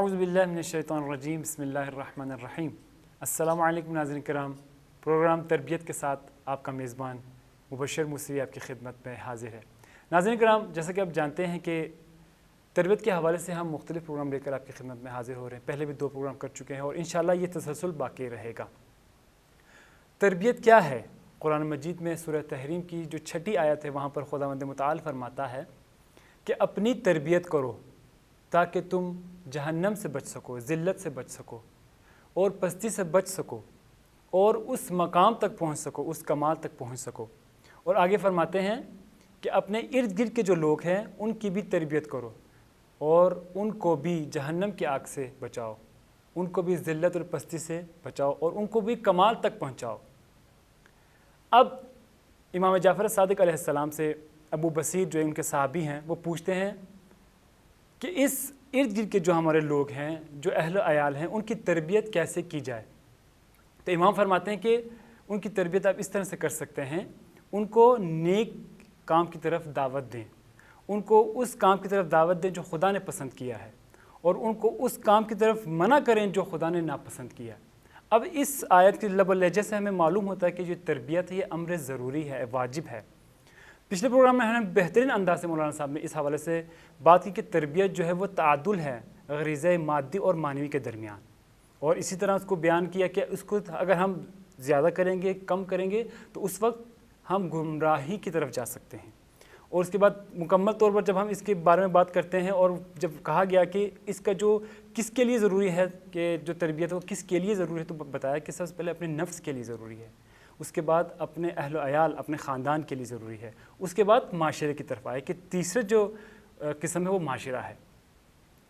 اعوذ باللہ من الشیطان الرجیم بسم اللہ الرحمن الرحیم۔ السلام علیکم ناظرین کرام، پروگرام تربیت کے ساتھ آپ کا میزبان مبشر موسوی آپ کی خدمت میں حاضر ہے۔ ناظرین کرام، جیسا کہ آپ جانتے ہیں کہ تربیت کے حوالے سے ہم مختلف پروگرام لے کر آپ کی خدمت میں حاضر ہو رہے ہیں۔ پہلے بھی 2 پروگرام کر چکے ہیں اور انشاءاللہ یہ تسلسل باقی رہے گا۔ تربیت کیا ہے؟ قرآن مجید میں سورہ تحریم کی جو 6 آیت ہے وہاں پر خداوند متعال فرماتا ہے کہ اپنی تربیت کرو تاکہ تم جہنم سے بچ سکو، ذلت سے بچ سکو اور پستی سے بچ سکو اور اس مقام تک پہنچ سکو، اس کمال تک پہنچ سکو۔ اور آگے فرماتے ہیں کہ اپنے ارد گرد کے جو لوگ ہیں ان کی بھی تربیت کرو اور ان کو بھی جہنم کی آگ سے بچاؤ، ان کو بھی ذلت اور پستی سے بچاؤ اور ان کو بھی کمال تک پہنچاؤ۔ اب امام جعفر صادق علیہ السلام سے ابو بصیر جو ان کے صحابی ہیں وہ پوچھتے ہیں کہ اس ارد گرد کے جو ہمارے لوگ ہیں، جو اہل و عیال ہیں، ان کی تربیت کیسے کی جائے؟ تو امام فرماتے ہیں کہ ان کی تربیت آپ اس طرح سے کر سکتے ہیں، ان کو نیک کام کی طرف دعوت دیں، ان کو اس کام کی طرف دعوت دیں جو خدا نے پسند کیا ہے اور ان کو اس کام کی طرف منع کریں جو خدا نے ناپسند کیا۔ اب اس آیت کے لب و لہجے سے ہمیں معلوم ہوتا ہے کہ جو تربیت ہے یہ امر ضروری ہے، واجب ہے۔ پچھلے پروگرام میں ہم نے بہترین انداز سے مولانا صاحب نے اس حوالے سے بات کی کہ تربیت جو ہے وہ تعادل ہے غریزہ مادی اور معنوی کے درمیان، اور اسی طرح اس کو بیان کیا کہ اس کو اگر ہم زیادہ کریں گے، کم کریں گے تو اس وقت ہم گمراہی کی طرف جا سکتے ہیں۔ اور اس کے بعد مکمل طور پر جب ہم اس کے بارے میں بات کرتے ہیں اور جب کہا گیا کہ اس کا جو کس کے لیے ضروری ہے کہ جو تربیت ہے وہ کس کے لیے ضروری ہے، تو بتایا کہ سب سے پہلے اپنے نفس کے لیے ضروری ہے، اس کے بعد اپنے اہل و عیال، اپنے خاندان کے لیے ضروری ہے، اس کے بعد معاشرے کی طرف آئے کہ تیسرے جو قسم ہے وہ معاشرہ ہے۔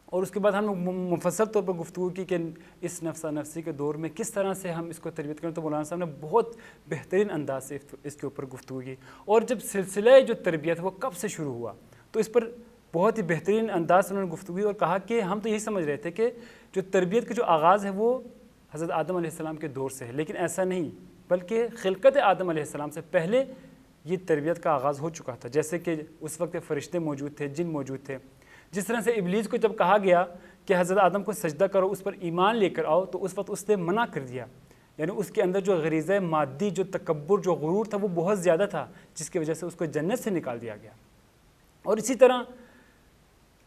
اور اس کے بعد ہم مفصل طور پر گفتگو کی کہ اس نفسا نفسی کے دور میں کس طرح سے ہم اس کو تربیت کریں، تو مولانا صاحب نے بہت بہترین انداز سے اس کے اوپر گفتگو کی۔ اور جب سلسلہ جو تربیت وہ کب سے شروع ہوا تو اس پر بہت ہی بہترین انداز سے انہوں نے گفتگو کی اور کہا کہ ہم تو یہی سمجھ رہے تھے کہ جو تربیت کا جو آغاز ہے وہ حضرت آدم علیہ السلام کے دور سے ہے، لیکن ایسا نہیں، بلکہ خلقت آدم علیہ السلام سے پہلے یہ تربیت کا آغاز ہو چکا تھا۔ جیسے کہ اس وقت فرشتے موجود تھے، جن موجود تھے۔ جس طرح سے ابلیس کو جب کہا گیا کہ حضرت آدم کو سجدہ کرو، اس پر ایمان لے کر آؤ، تو اس وقت اس نے منع کر دیا، یعنی اس کے اندر جو غریزہ مادی، جو تکبر، جو غرور تھا وہ بہت زیادہ تھا، جس کی وجہ سے اس کو جنت سے نکال دیا گیا۔ اور اسی طرح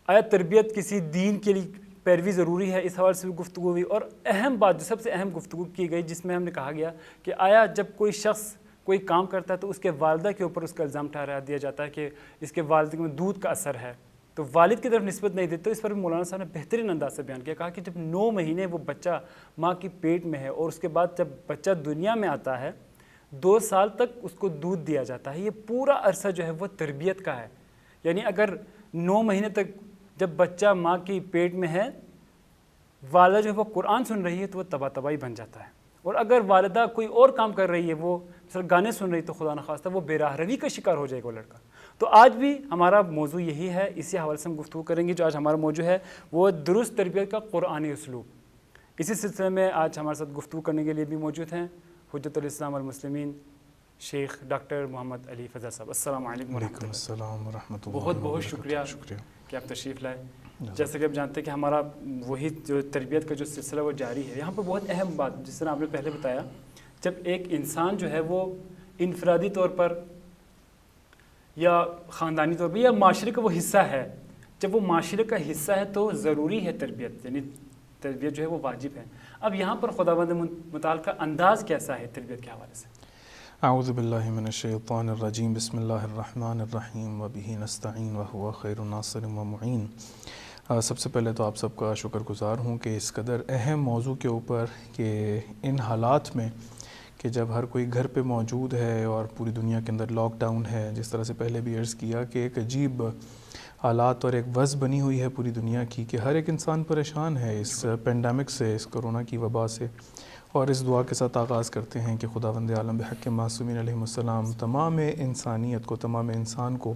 آیا تربیت کسی دین کے لیے پیروی ضروری ہے، اس حوالے سے بھی گفتگو ہوئی۔ اور اہم بات جو سب سے اہم گفتگو کی گئی جس میں ہم نے کہا گیا کہ آیا جب کوئی شخص کوئی کام کرتا ہے تو اس کے والدہ کے اوپر اس کا الزام ٹھہرا دیا جاتا ہے کہ اس کے والد میں دودھ کا اثر ہے، تو والد کی طرف نسبت نہیں دیتے۔ تو اس پر بھی مولانا صاحب نے بہترین انداز سے بیان کیا، کہا کہ جب 9 مہینے وہ بچہ ماں کی پیٹ میں ہے اور اس کے بعد جب بچہ دنیا میں آتا ہے 2 سال تک اس کو دودھ دیا جاتا ہے، یہ پورا عرصہ جو ہے وہ تربیت کا ہے۔ یعنی اگر 9 مہینے تک جب بچہ ماں کی پیٹ میں ہے، والدہ جو ہے وہ قرآن سن رہی ہے تو وہ تباہ تباہی بن جاتا ہے، اور اگر والدہ کوئی اور کام کر رہی ہے، وہ مثلا گانے سن رہی تو خدا نخواستہ وہ بے راہ روی کا شکار ہو جائے گا وہ لڑکا۔ تو آج بھی ہمارا موضوع یہی ہے، اسی حوالے سے ہم گفتگو کریں گے۔ جو آج ہمارا موضوع ہے وہ درست تربیت کا قرآنی اسلوب۔ اسی سلسلے میں آج ہمارے ساتھ گفتگو کرنے کے لیے بھی موجود ہیں حجت الاسلام والمسلمین شیخ ڈاکٹر محمد علی فضل صاحب۔ السلام علیکم وعلیکم السلام ورحمۃ اللہ۔ بہت بہت شکریہ کہ آپ تشریف لائے۔ جیسے کہ آپ جانتے ہیں کہ ہمارا وہی جو تربیت کا جو سلسلہ وہ جاری ہے۔ یہاں پر بہت اہم بات جس طرح آپ نے پہلے بتایا، جب ایک انسان جو ہے وہ انفرادی طور پر یا خاندانی طور پر یا معاشرے کا وہ حصہ ہے، جب وہ معاشرے کا حصہ ہے تو ضروری ہے تربیت، یعنی تربیت جو ہے وہ واجب ہے۔ اب یہاں پر خداوند متعال کا انداز کیسا ہے تربیت کے حوالے سے؟ اعوذ باللہ من الشیطان الرجیم، بسم اللہ الرحمن الرحیم، وبہ نستعین وہو خیر الناصر ومعین۔ سب سے پہلے تو آپ سب کا شکر گزار ہوں کہ اس قدر اہم موضوع کے اوپر، کہ ان حالات میں کہ جب ہر کوئی گھر پہ موجود ہے اور پوری دنیا کے اندر لاک ڈاؤن ہے، جس طرح سے پہلے بھی عرض کیا کہ ایک عجیب حالات اور ایک وضع بنی ہوئی ہے پوری دنیا کی کہ ہر ایک انسان پریشان ہے اس پینڈیمک سے، اس کرونا کی وبا سے۔ اور اس دعا کے ساتھ آغاز کرتے ہیں کہ خداوند عالم بحق معصومین علیہ السلام تمام انسانیت کو، تمام انسان کو،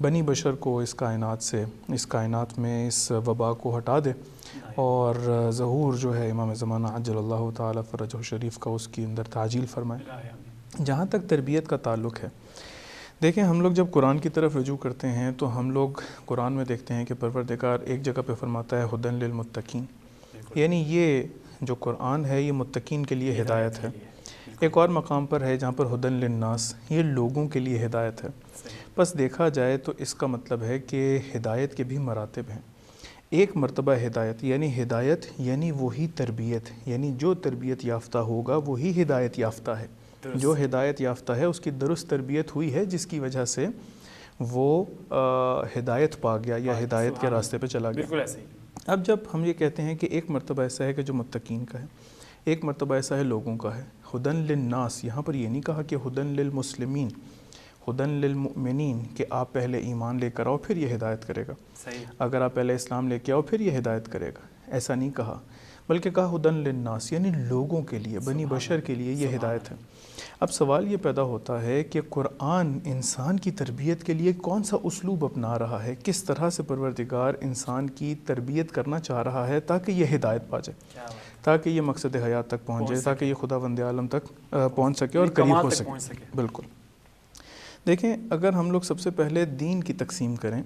بنی بشر کو اس کائنات سے، اس کائنات میں اس وبا کو ہٹا دے، اور ظہور جو ہے امام زمانہ عجل اللہ تعالی فرجہ شریف کا اس کی اندر تعجیل فرمائے۔ جہاں تک تربیت کا تعلق ہے، دیکھیں ہم لوگ جب قرآن کی طرف رجوع کرتے ہیں تو ہم لوگ قرآن میں دیکھتے ہیں کہ پروردگار ایک جگہ پہ فرماتا ہے ہدن للمتقین، یعنی یہ جو قرآن ہے یہ متقین کے لیے ہدایت ہے۔ ایک اور مقام پر ہے جہاں پر ہدن للناس، یہ لوگوں کے لیے ہدایت ہے۔ بس دیکھا جائے تو اس کا مطلب ہے کہ ہدایت کے بھی مراتب ہیں۔ ایک مرتبہ ہدایت یعنی وہی تربیت، یعنی جو تربیت یافتہ ہوگا وہی ہدایت یافتہ ہے۔ جو ہدایت یافتہ ہے اس کی درست تربیت ہوئی ہے جس کی وجہ سے وہ ہدایت پا گیا یا ہدایت کے راستے پہ چلا گیا۔ بالکل ایسے ہی۔ اب جب ہم یہ کہتے ہیں کہ ایک مرتبہ ایسا ہے کہ جو متقین کا ہے، ایک مرتبہ ایسا ہے لوگوں کا ہے، ہدن للناس، یہاں پر یہ نہیں کہا کہ ہدن للمسلمین، ہدن للمؤمنین کہ آپ پہلے ایمان لے کر آؤ پھر یہ ہدایت کرے گا، صحیح، اگر آپ پہلے اسلام لے کے آؤ پھر یہ ہدایت کرے گا، ایسا نہیں کہا، بلکہ کہا ہدن للناس، یعنی لوگوں کے لیے، بنی بشر کے لیے یہ ہدایت ہے۔ اب سوال یہ پیدا ہوتا ہے کہ قرآن انسان کی تربیت کے لیے کون سا اسلوب اپنا رہا ہے، کس طرح سے پروردگار انسان کی تربیت کرنا چاہ رہا ہے تاکہ یہ ہدایت پا جائے، تاکہ یہ مقصد حیات تک پہنچ جائے، تاکہ یہ خداوند عالم تک پہنچ سکے اور قریب ہو سکے۔ بالکل، دیکھیں اگر ہم لوگ سب سے پہلے دین کی تقسیم کریں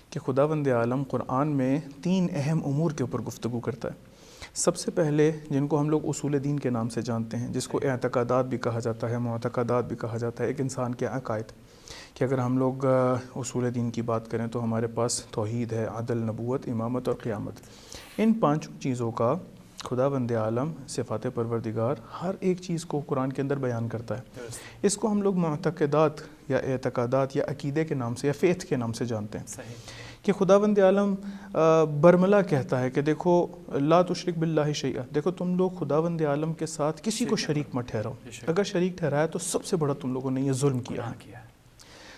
کہ خداوند عالم قرآن میں 3 اہم امور کے اوپر گفتگو کرتا ہے۔ سب سے پہلے جن کو ہم لوگ اصول دین کے نام سے جانتے ہیں، جس کو اعتقادات بھی کہا جاتا ہے، معتقدات بھی کہا جاتا ہے، ایک انسان کے عقائد، کہ اگر ہم لوگ اصول دین کی بات کریں تو ہمارے پاس توحید ہے، عدل، نبوت، امامت اور قیامت۔ ان 5 چیزوں کا خداوند عالم صفات پروردگار ہر ایک چیز کو قرآن کے اندر بیان کرتا ہے۔ اس کو ہم لوگ معتقدات یا اعتقادات یا عقیدے کے نام سے یا فیتھ کے نام سے جانتے ہیں، کہ خداوند عالم برملا کہتا ہے کہ دیکھو لا تشرک باللہ شیئا، دیکھو تم لوگ خداوند عالم کے ساتھ کسی کو شریک مت ٹھہراؤ، اگر شریک ٹھہرایا تو سب سے بڑا تم لوگوں نے یہ ظلم کیا ہے۔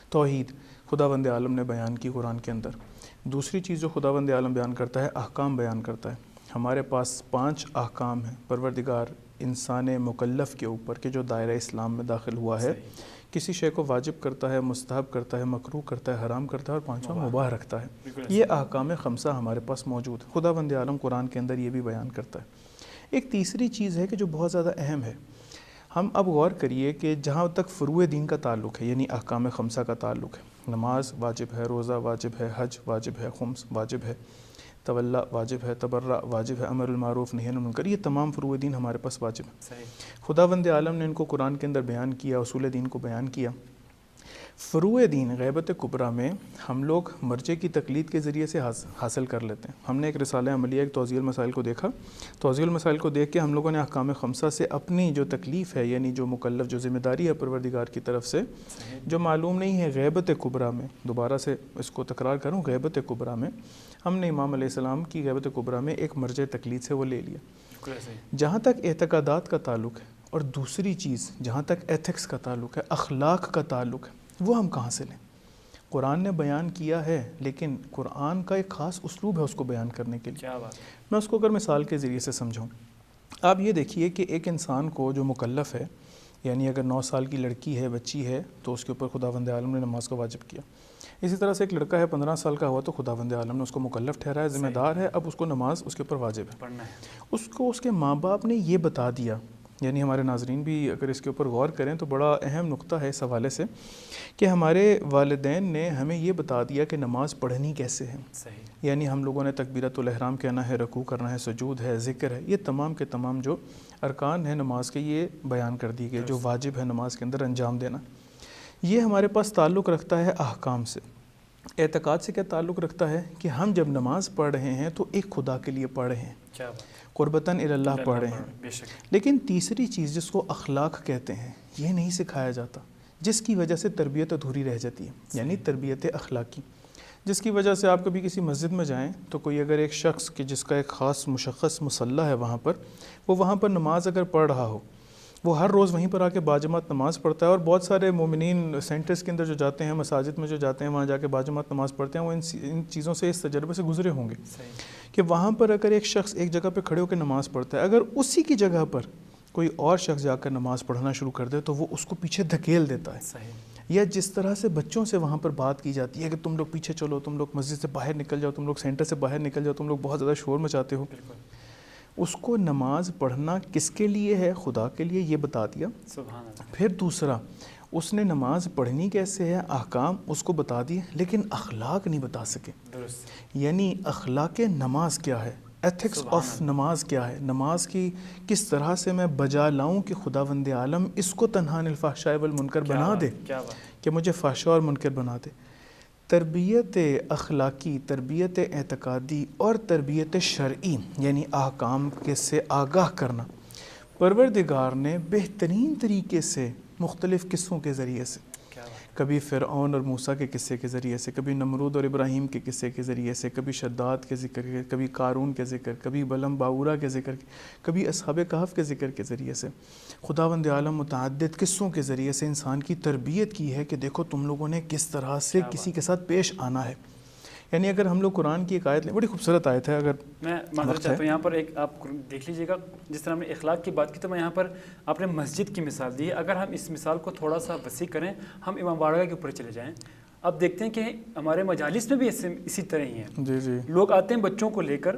توحید خداوند عالم نے بیان کی قرآن کے اندر۔ دوسری چیز جو خداوند عالم بیان کرتا ہے، احکام بیان کرتا ہے۔ ہمارے پاس 5 احکام ہیں پروردگار انسان مکلف کے اوپر کہ جو دائرہ اسلام میں داخل ہوا ہے، کسی شے کو واجب کرتا ہے، مستحب کرتا ہے، مکروہ کرتا ہے، حرام کرتا ہے اور 5واں مباح رکھتا ہے۔ یہ احکام 5 ہمارے پاس موجود ہے، خداوند عالم قرآن کے اندر یہ بھی بیان کرتا ہے۔ ایک تیسری چیز ہے کہ جو بہت زیادہ اہم ہے، ہم اب غور کریے کہ جہاں تک فروع دین کا تعلق ہے، یعنی احکام 5 کا تعلق ہے، نماز واجب ہے، روزہ واجب ہے، حج واجب ہے، خمس واجب ہے، تولا واجب ہے، تبرع واجب ہے، امر المعروف نہی عن المنکر، یہ تمام فروع دین ہمارے پاس واجب ہے۔ خداوند عالم نے ان کو قرآن کے اندر بیان کیا، اصول دین کو بیان کیا۔ فروع دین غیبت کبریٰ میں ہم لوگ مرجع کی تقلید کے ذریعے سے حاصل کر لیتے ہیں۔ ہم نے ایک رسالہ عملیہ، ایک توضیح المسائل کو دیکھا، توضیح المسائل کو دیکھ کے ہم لوگوں نے احکام 5 سے اپنی جو تکلیف ہے، یعنی جو مکلف، جو ذمہ داری ہے پروردگار کی طرف سے، جو معلوم نہیں ہے، غیبت کبریٰ میں، دوبارہ سے اس کو تکرار کروں، غیبت کبریٰ میں ہم نے امام علیہ السلام کی غیبت کبریٰ میں ایک مرجع تقلید سے وہ لے لیا۔ جہاں تک اعتقادات کا تعلق ہے اور دوسری چیز جہاں تک ایتھکس کا تعلق ہے، اخلاق کا تعلق ہے، وہ ہم کہاں سے لیں؟ قرآن نے بیان کیا ہے، لیکن قرآن کا ایک خاص اسلوب ہے اس کو بیان کرنے کے لیے۔ میں اس کو اگر مثال کے ذریعے سے سمجھاؤں، آپ یہ دیکھیے کہ ایک انسان کو جو مکلف ہے، یعنی اگر 9 سال کی لڑکی ہے، بچی ہے، تو اس کے اوپر خداوند عالم نے نماز کو واجب کیا۔ اسی طرح سے ایک لڑکا ہے، 15 سال کا ہوا، تو خداوند عالم نے اس کو مکلف ٹھہرایا، ذمہ دار ہے، اب اس کو نماز اس کے اوپر واجب ہے، اس کو اس کے ماں باپ نے یہ بتا دیا۔ یعنی ہمارے ناظرین بھی اگر اس کے اوپر غور کریں تو بڑا اہم نقطہ ہے اس حوالے سے کہ ہمارے والدین نے ہمیں یہ بتا دیا کہ نماز پڑھنی کیسے ہے۔ یعنی ہم لوگوں نے تکبیرۃ الاحرام کہنا ہے، رکوع کرنا ہے، سجود ہے، ذکر ہے، یہ تمام کے تمام جو ارکان ہیں نماز کے، یہ بیان کر دی گئے، جو واجب ہے نماز کے اندر انجام دینا۔ یہ ہمارے پاس تعلق رکھتا ہے احکام سے۔ اعتقاد سے کیا تعلق رکھتا ہے کہ ہم جب نماز پڑھ رہے ہیں تو ایک خدا کے لیے پڑھ رہے ہیں، قربتاً اللہ پڑھ رہے ہیں۔ لیکن تیسری چیز جس کو اخلاق کہتے ہیں، یہ نہیں سکھایا جاتا، جس کی وجہ سے تربیت ادھوری رہ جاتی ہے، یعنی تربیت اخلاقی، جس کی وجہ سے آپ کبھی کسی مسجد میں جائیں تو کوئی اگر ایک شخص کہ جس کا ایک خاص مشخص مصلی ہے وہاں پر، وہ وہاں پر نماز اگر پڑھ رہا ہو، وہ ہر روز وہیں پر آ کے باجماعت نماز پڑھتا ہے، اور بہت سارے مومنین سینٹرز کے اندر جو جاتے ہیں، مساجد میں جو جاتے ہیں، وہاں جا کے باجماعت نماز پڑھتے ہیں، وہ ان چیزوں سے، اس تجربے سے گزرے ہوں گے کہ وہاں پر اگر ایک شخص ایک جگہ پہ کھڑے ہو کے نماز پڑھتا ہے، اگر اسی کی جگہ پر کوئی اور شخص جا کر نماز پڑھنا شروع کر دے تو وہ اس کو پیچھے دھکیل دیتا ہے۔ یا جس طرح سے بچوں سے وہاں پر بات کی جاتی ہے کہ تم لوگ پیچھے چلو، تم لوگ مسجد سے باہر نکل جاؤ، تم لوگ سینٹر سے باہر نکل جاؤ، تم لوگ بہت زیادہ شور مچاتے ہو، اس کو نماز پڑھنا کس کے لیے ہے؟ خدا کے لیے، یہ بتا دیا۔ سبحان اللہ۔ پھر دوسرا، اس نے نماز پڑھنی کیسے ہے، احکام اس کو بتا دیے، لیکن اخلاق نہیں بتا سکے۔ درست۔ یعنی اخلاق نماز کیا ہے، ایتھکس آف نماز کیا ہے، نماز کی کس طرح سے میں بجا لاؤں کہ خداوند عالم اس کو تنہا عن الفحشاء والمنکر بنا دے، کہ مجھے فحشاء اور منکر بنا دے۔ تربیت اخلاقی، تربیت اعتقادی اور تربیت شرعی یعنی احکام کے سے آگاہ کرنا پروردگار نے بہترین طریقے سے مختلف قصوں کے ذریعے سے، کبھی فرعون اور موسیٰ کے قصے کے ذریعے سے، کبھی نمرود اور ابراہیم کے قصے کے ذریعے سے، کبھی شداد کے ذکر کے، کبھی قارون کے ذکر، کبھی بلم باورا کے ذکر کے، کبھی اصحاب کہف کے ذکر کے ذریعے سے، خداوند عالم متعدد قصوں کے ذریعے سے انسان کی تربیت کی ہے کہ دیکھو تم لوگوں نے کس طرح سے کسی کے ساتھ پیش آنا ہے۔ یعنی اگر ہم لوگ قرآن کی ایک آیت لیں، بڑی خوبصورت آیت ہے، اگر میں معذرت چاہتا ہوں یہاں پر ایک آپ دیکھ لیجئے گا، جس طرح ہم نے اخلاق کی بات کی تو میں یہاں پر آپ نے مسجد کی مثال دی ہے، اگر ہم اس مثال کو تھوڑا سا وسیع کریں، ہم امام بارگاہ کے اوپر چلے جائیں، اب دیکھتے ہیں کہ ہمارے مجالس میں بھی اسی طرح ہی ہیں۔ جی جی، لوگ آتے ہیں بچوں کو لے کر،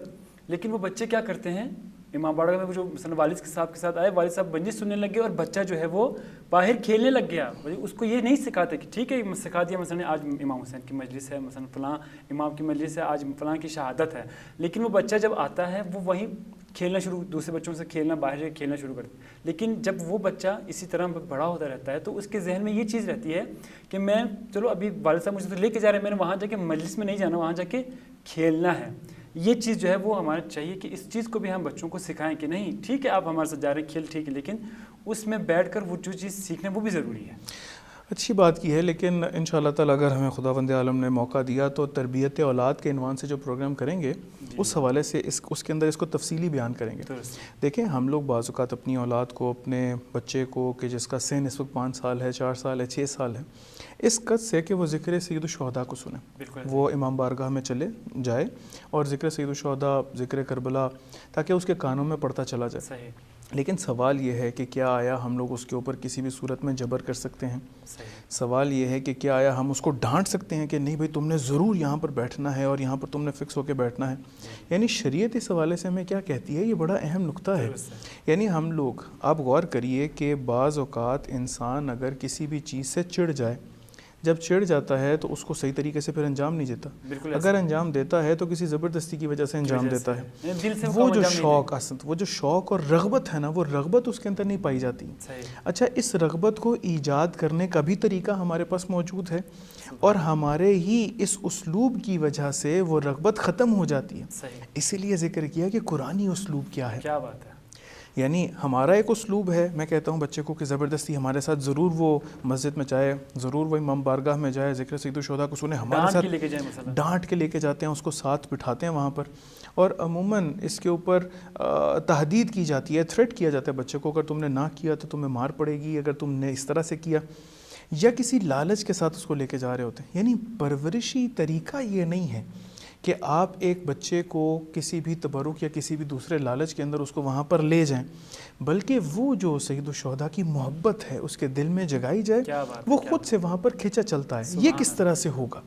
لیکن وہ بچے کیا کرتے ہیں، امام بارگاہ میں جو مثلا والد صاحب کے ساتھ آئے، والد صاحب بنجش سننے لگے اور بچہ جو ہے وہ باہر کھیلنے لگ گیا، اس کو یہ نہیں سکھاتے کہ ٹھیک ہے سکھا دیا مثلا آج امام حسین کی مجلس ہے، مثلا فلاں امام کی مجلس ہے، آج فلاں کی شہادت ہے، لیکن وہ بچہ جب آتا ہے وہ وہیں کھیلنا شروع، دوسرے بچوں سے کھیلنا، باہر کھیلنا شروع کرتا ہے۔ لیکن جب وہ بچہ اسی طرح بڑا ہوتا رہتا ہے تو اس کے ذہن میں یہ چیز رہتی ہے کہ میں چلو ابھی والد صاحب مجھے تو لے کے جا رہے ہیں، میں نے وہاں جا کے مجلس میں نہیں جانا، وہاں جا کے کھیلنا ہے۔ یہ چیز جو ہے وہ ہمارا چاہیے کہ اس چیز کو بھی ہم بچوں کو سکھائیں کہ نہیں ٹھیک ہے آپ ہمارے ساتھ جا رہے ہیں کھیل ٹھیک ہے، لیکن اس میں بیٹھ کر وہ جو چیز سیکھنا وہ بھی ضروری ہے۔ اچھی بات کی ہے، لیکن انشاءاللہ تعالی اگر ہمیں خداوند عالم نے موقع دیا تو تربیت اولاد کے عنوان سے جو پروگرام کریں گے اس حوالے سے اس کے اندر اس کو تفصیلی بیان کریں گے۔ دیکھیں ہم لوگ بعض اوقات اپنی اولاد کو، اپنے بچے کو کہ جس کا سن اس وقت 5 سال ہے، 4 سال ہے، 6 سال ہے، اس قد سے کہ وہ ذکر سید الشہداء کو سنیں، وہ امام بارگاہ میں چلے جائے اور ذکر سید الشہداء، ذکر کربلا تاکہ اس کے کانوں میں پڑتا چلا جائے۔ لیکن سوال یہ ہے کہ کیا آیا ہم لوگ اس کے اوپر کسی بھی صورت میں جبر کر سکتے ہیں؟ سوال یہ ہے کہ کیا آیا ہم اس کو ڈانٹ سکتے ہیں کہ نہیں بھائی تم نے ضرور یہاں پر بیٹھنا ہے اور یہاں پر تم نے فکس ہو کے بیٹھنا ہے؟ یعنی شریعت اس حوالے سے ہمیں کیا کہتی ہے، یہ بڑا اہم نقطہ ہے۔ یعنی ہم لوگ، آپ غور کریے کہ بعض اوقات انسان اگر کسی بھی چیز سے چڑ جائے، جب چڑ جاتا ہے تو اس کو صحیح طریقے سے پھر انجام نہیں دیتا، اگر انجام دیتا ہے تو کسی زبردستی کی وجہ سے انجام دیتا ہے۔ وہ جو شوق وہ جو شوق اور رغبت ہے نا، وہ رغبت اس کے اندر نہیں پائی جاتی۔ اچھا، اس رغبت کو ایجاد کرنے کا بھی طریقہ ہمارے پاس موجود ہے اور ہمارے ہی اس اسلوب کی وجہ سے وہ رغبت ختم ہو جاتی ہے۔ اسی لیے ذکر کیا کہ قرآنی اسلوب کیا ہے۔ کیا بات ہے! یعنی ہمارا ایک اسلوب ہے، میں کہتا ہوں بچے کو کہ زبردستی ہمارے ساتھ ضرور وہ مسجد میں جائے، ضرور وہ امام بارگاہ میں جائے، ذکر سید الشہداء کو سنے، ہمارے ساتھ ڈانٹ کے لے کے جاتے ہیں، اس کو ساتھ بٹھاتے ہیں وہاں پر، اور عموماً اس کے اوپر تہدید کی جاتی ہے، تھریٹ کیا جاتا ہے بچے کو، اگر تم نے نہ کیا تو تمہیں مار پڑے گی، اگر تم نے اس طرح سے کیا، یا کسی لالچ کے ساتھ اس کو لے کے جا رہے ہوتے ہیں۔ یعنی پرورشی طریقہ یہ نہیں ہے کہ آپ ایک بچے کو کسی بھی تبرک یا کسی بھی دوسرے لالچ کے اندر اس کو وہاں پر لے جائیں، بلکہ وہ جو سید الشہداء کی محبت ہے اس کے دل میں جگائی جائے، وہ خود سے وہاں پر کھینچا چلتا ہے۔ یہ کس طرح سے ہوگا؟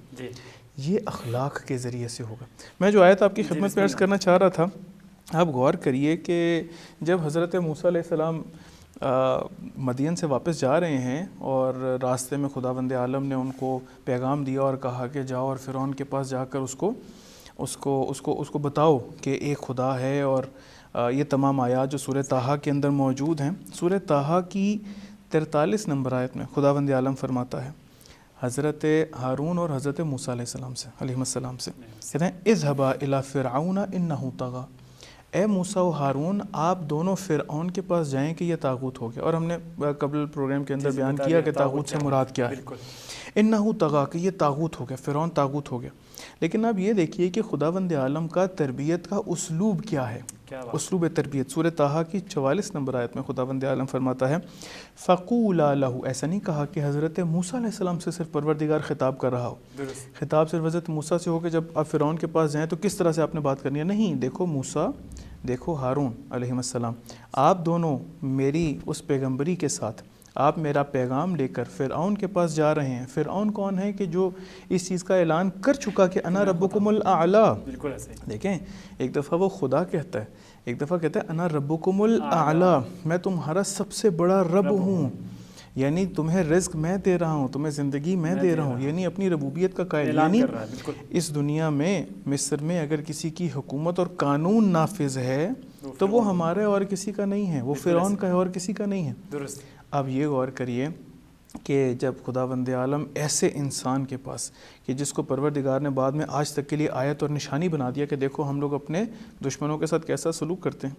یہ اخلاق کے ذریعے سے ہوگا۔ میں جو آیت آپ کی خدمت میں عرض کرنا چاہ رہا تھا، آپ غور کریے کہ جب حضرت موسیٰ علیہ السلام مدین سے واپس جا رہے ہیں اور راستے میں خداوند عالم نے ان کو پیغام دیا اور کہا کہ جاؤ اور فرعون کے پاس جا کر اس کو بتاؤ کہ ایک خدا ہے، اور یہ تمام آیات جو سورہ طٰہٰ کے اندر موجود ہیں، سورہ طٰہٰ کی 43 نمبر آیت میں خداوند عالم فرماتا ہے حضرت ہارون اور حضرت موسیٰ علیہ السلام سے کہتے ہیں اذهبا الی فرعون انہ طغی، اے موسیٰ و ہارون آپ دونوں فرعون کے پاس جائیں کہ یہ طاغوت ہو گیا، اور ہم نے قبل پروگرام کے اندر بیان کیا کہ طاغوت سے مراد کیا ہے، انہ طغی کہ یہ طاغوت ہو گیا، فرعون طاغوت ہو گیا۔ لیکن اب یہ دیکھیے کہ خداوند عالم کا تربیت کا اسلوب کیا ہے، اسلوب تربیت۔ سورہ طٰہٰ کی 44 نمبر آیت میں خداوند عالم فرماتا ہے فَقُولَا لَهُ، ایسا نہیں کہا کہ حضرت موسیٰ علیہ السلام سے صرف پروردگار خطاب کر رہا ہو، خطاب صرف حضرت موسیٰ سے ہو کہ جب آپ فرعون کے پاس جائیں تو کس طرح سے آپ نے بات کرنی ہے، نہیں، دیکھو موسیٰ، دیکھو ہارون علیہ السلام، آپ دونوں میری اس پیغمبری کے ساتھ، آپ میرا پیغام لے کر فرعون کے پاس جا رہے ہیں۔ فرعون کون ہے کہ جو اس چیز کا اعلان کر چکا کہ انا ربکم الاعلی۔ دیکھیں ایک دفعہ وہ خدا کہتا ہے، ایک دفعہ کہتا ہے انا ربکم الاعلی، میں تمہارا سب سے بڑا رب ہوں، یعنی تمہیں رزق میں دے رہا ہوں، تمہیں زندگی میں دے رہا ہوں، یعنی اپنی ربوبیت کا قائل. یعنی اس دنیا میں مصر میں اگر کسی کی حکومت اور قانون نافذ ہے تو وہ ہمارے اور کسی کا نہیں ہے، وہ فرعون کا ہے اور کسی کا نہیں ہے. درست. اب یہ غور کریے کہ جب خداوند عالم ایسے انسان کے پاس کہ جس کو پروردگار نے بعد میں آج تک کے لیے آیت اور نشانی بنا دیا کہ دیکھو ہم لوگ اپنے دشمنوں کے ساتھ کیسا سلوک کرتے ہیں.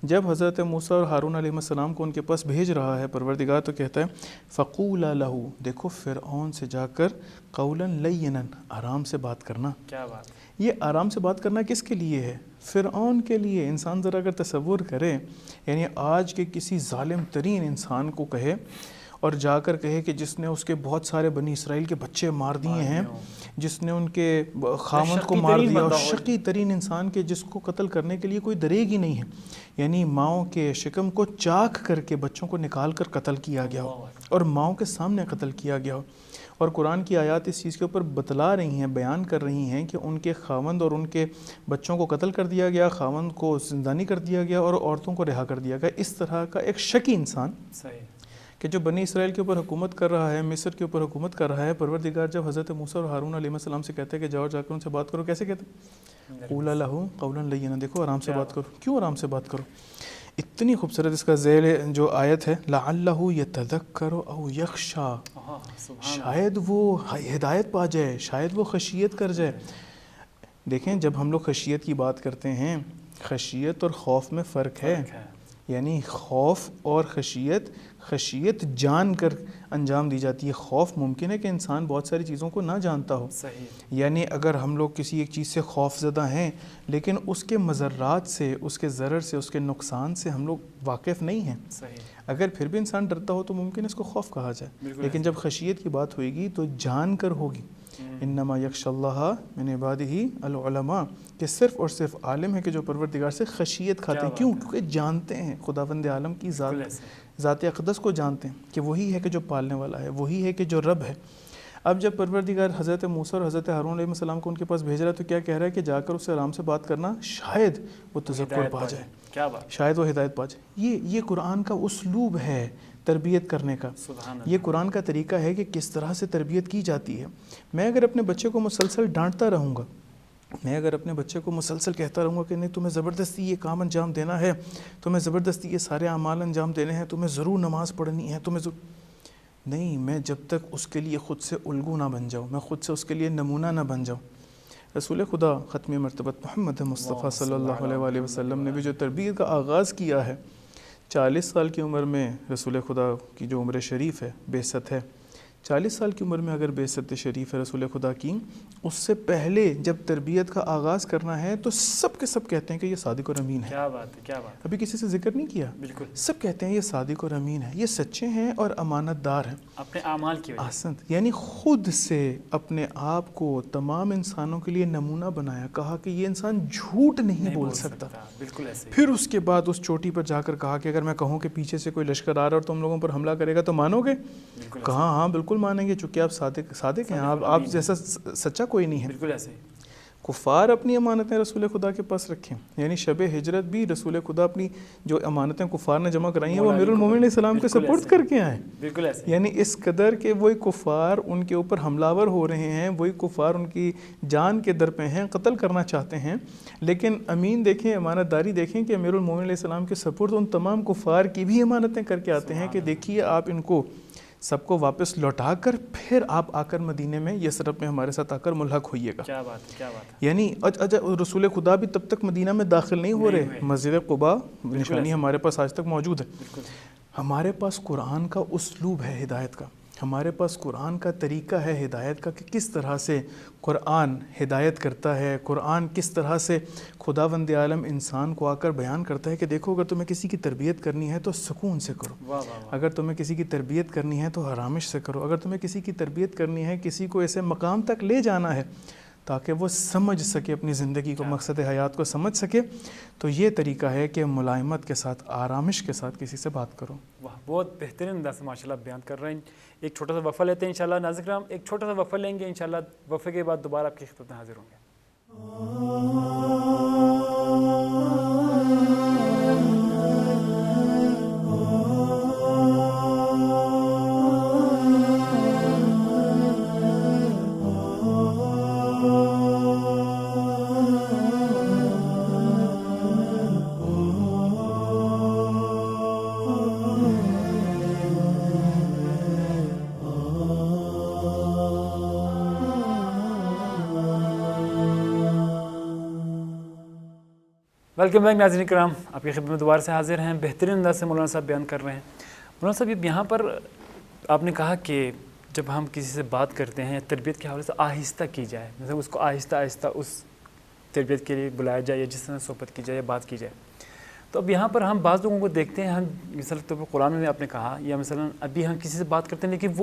جب حضرت موسیٰ اور ہارون علیہ السلام کو ان کے پاس بھیج رہا ہے پروردگار تو کہتا ہے فَقُولَا لَهُ، دیکھو فرعون سے جا کر قَوْلًا لَيِّنًا، آرام سے بات کرنا. کیا بات. یہ آرام سے بات کرنا کس کے لیے ہے؟ فرعون کے لیے. انسان ذرا اگر تصور کرے، یعنی آج کے کسی ظالم ترین انسان کو کہے اور جا کر کہے کہ جس نے اس کے بہت سارے بنی اسرائیل کے بچے مار دیے ہیں، جس نے ان کے خاوند کو مار دیا، اور شقی ترین انسان کے جس کو قتل کرنے کے لیے کوئی دریغ ہی نہیں ہے، یعنی ماؤں کے شکم کو چاک کر کے بچوں کو نکال کر قتل کیا گیا ہو اور ماؤں کے سامنے قتل کیا گیا ہو. اور قرآن کی آیات اس چیز کے اوپر بتلا رہی ہیں، بیان کر رہی ہیں کہ ان کے خاوند اور ان کے بچوں کو قتل کر دیا گیا، خاوند کو زندانی کر دیا گیا اور عورتوں کو رہا کر دیا گیا. اس طرح کا ایک شقی انسان کہ جو بنی اسرائیل کے اوپر حکومت کر رہا ہے، مصر کے اوپر حکومت کر رہا ہے، پروردگار جب حضرت موسیٰ اور ہارون علیہ السلام سے کہتے ہیں کہ جاؤ جا کر ان سے بات کرو، کیسے کہتے ہیں؟ قُولَا لَهُ قَوْلًا لَيِّنًا، دیکھو آرام سے بات کرو. کیوں آرام سے بات کرو؟ اتنی خوبصورت اس کا ذیل جو آیت ہے لَعَلَّهُ يَتَذَكَّرُ أَوْ يَخْشَىٰ، شاید وہ ہدایت پا جائے، شاید وہ خشیت کر جائے. دیکھیں جب ہم لوگ خشیت کی بات کرتے ہیں، خشیت اور خوف میں فرق ہے. یعنی خوف اور خشیت جان کر انجام دی جاتی ہے. خوف ممکن ہے کہ انسان بہت ساری چیزوں کو نہ جانتا ہو. یعنی اگر ہم لوگ کسی ایک چیز سے خوف زدہ ہیں لیکن اس کے مضرات سے، اس کے ضرر سے، اس کے نقصان سے ہم لوگ واقف نہیں ہیں، اگر پھر بھی انسان ڈرتا ہو تو ممکن اس کو خوف کہا جائے. لیکن جب خشیت کی بات ہوئے گی تو جان کر ہوگی. انما یخشی اللہ من عبادہ العلماء، کہ صرف اور صرف عالم ہے کہ جو پروردگار سے خشیت کھاتے ہیں. کیوں؟ کیونکہ جانتے ہیں خداوند عالم کی ذات اقدس کو جانتے ہیں کہ وہی ہے کہ جو پالنے والا ہے، وہی ہے کہ جو رب ہے. اب جب پروردگار حضرت موسیٰ اور حضرت ہارون علیہ السلام کو ان کے پاس بھیج رہا ہے تو کیا کہہ رہا ہے کہ جا کر اس سے آرام سے بات کرنا، شاید وہ تذکر پا جائے، شاید وہ ہدایت پا جائے. یہ قرآن کا اسلوب ہے تربیت کرنے کا. یہ قرآن کا طریقہ ہے کہ کس طرح سے تربیت کی جاتی ہے. میں اگر اپنے بچے کو مسلسل ڈانٹتا رہوں گا، میں اگر اپنے بچے کو مسلسل کہتا رہوں گا کہ نہیں تمہیں زبردستی یہ کام انجام دینا ہے، تمہیں زبردستی یہ سارے اعمال انجام دینے ہیں، تمہیں ضرور نماز پڑھنی ہے، تمہیں نہیں، میں جب تک اس کے لیے خود سے الگو نہ بن جاؤں، میں خود سے اس کے لیے نمونہ نہ بن جاؤں. رسول خدا ختم مرتبت محمد مصطفیٰ صلی اللہ علیہ وآلہ وسلم نے بھی جو تربیت کا آغاز کیا ہے، 40 سال کی عمر میں رسول خدا کی جو عمر شریف ہے، بعثت ہے، 40 سال کی عمر میں اگر بعثت شریف ہے رسول خدا کی، اس سے پہلے جب تربیت کا آغاز کرنا ہے تو سب کے سب کہتے ہیں کہ یہ صادق اور امین ہے. کیا بات ہے، کیا بات ہے. ابھی کسی سے ذکر نہیں کیا، بالکل سب کہتے ہیں یہ صادق اور امین ہے، یہ سچے ہیں اور امانت دار ہیں اپنے اعمال کی وجہ سے. احسنت، یعنی خود سے اپنے آپ کو تمام انسانوں کے لیے نمونہ بنایا، کہا کہ یہ انسان جھوٹ نہیں بول سکتا. بالکل ایسے. پھر اس کے بعد اس چوٹی پر جا کر کہا کہ اگر میں کہوں کہ پیچھے سے کوئی لشکر آ رہا ہے اور تم لوگوں پر حملہ کرے گا تو مانو گے؟ کہا ہاں بالکل مانیں گے، چونکہ آپ صادق ہیں، آپ جیسا سچا کوئی نہیں ہے. بالکل ایسے. کفار اپنی امانتیں رسول خدا کے پاس رکھیں، یعنی شب ہجرت بھی رسول خدا اپنی جو امانتیں کفار نے جمع کرائی ہیں وہ امیر المومنین علیہ السلام کے سپورٹ کر کے آئے. بالکل ایسے. یعنی اس قدر کہ وہی کفار ان کے اوپر حملہ ور ہو رہے ہیں، وہی کفار ان کی جان کے در پہ ہیں، قتل کرنا چاہتے ہیں، لیکن امین دیکھیں، امانت داری دیکھیں کہ امیر المومنین علیہ السلام کے سپورٹ ان تمام کفار کی بھی امانتیں کر کے آتے ہیں کہ دیکھیے آپ ان کو سب کو واپس لوٹا کر پھر آپ آ کر مدینے میں یثرب میں ہمارے ساتھ آ کر ملحق ہوئیے گا. کیا بات ہے، کیا بات ہے. یعنی رسول خدا بھی تب تک مدینہ میں داخل نہیں ہو رہے. مسجد قباء نشانی ہمارے پاس آج تک موجود ہے. ہمارے پاس قرآن کا اسلوب ہے ہدایت کا، ہمارے پاس قرآن کا طریقہ ہے ہدایت کا کہ کس طرح سے قرآن ہدایت کرتا ہے، قرآن کس طرح سے خداوند عالم انسان کو آ کر بیان کرتا ہے کہ دیکھو اگر تمہیں کسی کی تربیت کرنی ہے تو سکون سے کرو، اگر تمہیں کسی کی تربیت کرنی ہے تو آرامش سے کرو، اگر تمہیں کسی کی تربیت کرنی ہے، کسی کو ایسے مقام تک لے جانا ہے تاکہ وہ سمجھ سکے اپنی زندگی کو، مقصد حیات کو سمجھ سکے، تو یہ طریقہ ہے کہ ملائمت کے ساتھ، آرامش کے ساتھ کسی سے بات کرو. واہ، بہت بہترین انداز سے ماشاءاللہ بیان کر رہے ہیں. ایک چھوٹا سا وقفہ لیتے ہیں انشاءاللہ. ناظرین کرام ایک چھوٹا سا وقفہ لیں گے، انشاءاللہ وقفے کے بعد دوبارہ آپ کی خدمت میں حاضر ہوں گے. ویلکم بیک ناظرین کرام، آپ کی خدمت میں دوبارہ سے حاضر ہیں. بہترین انداز سے مولانا صاحب بیان کر رہے ہیں. مولانا صاحب یہاں پر آپ نے کہا کہ جب ہم کسی سے بات کرتے ہیں تربیت کے حوالے سے آہستہ کی جائے، مطلب اس کو آہستہ آہستہ اس تربیت کے لیے بلایا جائے یا جس طرح صحبت کی جائے یا بات کی جائے. تو اب یہاں پر ہم بعض لوگوں کو دیکھتے ہیں، ہم مثلاً طور پر قرآن میں آپ نے کہا، یا مثلاً ابھی ہم کسی سے بات کرتے ہیں لیکن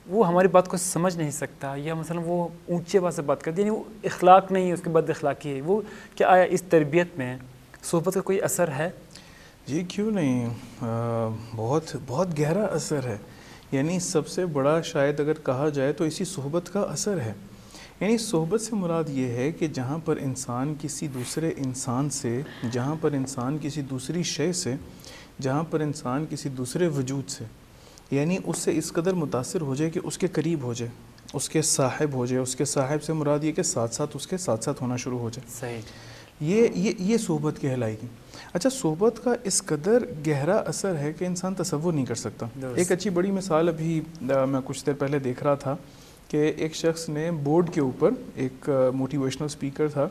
وہ ہماری بات کو سمجھ نہیں سکتا، یا مثلاً وہ اونچی آواز سے بات کرتی ہے، یعنی وہ اخلاق نہیں ہے، اس کے بد اخلاقی ہے. وہ کیا آیا اس تربیت میں صحبت کا کوئی اثر ہے؟ جی کیوں نہیں، بہت بہت گہرا اثر ہے. یعنی سب سے بڑا شاید اگر کہا جائے تو اسی صحبت کا اثر ہے. یعنی صحبت سے مراد یہ ہے کہ جہاں پر انسان کسی دوسرے انسان سے، جہاں پر انسان کسی دوسری شے سے، جہاں پر انسان کسی دوسرے وجود سے، یعنی اس سے اس قدر متاثر ہو جائے کہ اس کے قریب ہو جائے، اس کے صاحب ہو جائے. اس کے صاحب سے مراد یہ کہ ساتھ ساتھ اس کے ساتھ ساتھ ہونا شروع ہو جائے. صحیح. یہ صحبت کہلائے گی. اچھا، صحبت کا اس قدر گہرا اثر ہے کہ انسان تصور نہیں کر سکتا. ایک اچھی بڑی مثال ابھی میں کچھ دیر پہلے دیکھ رہا تھا کہ ایک شخص نے بورڈ کے اوپر، ایک موٹیویشنل اسپیکر تھا،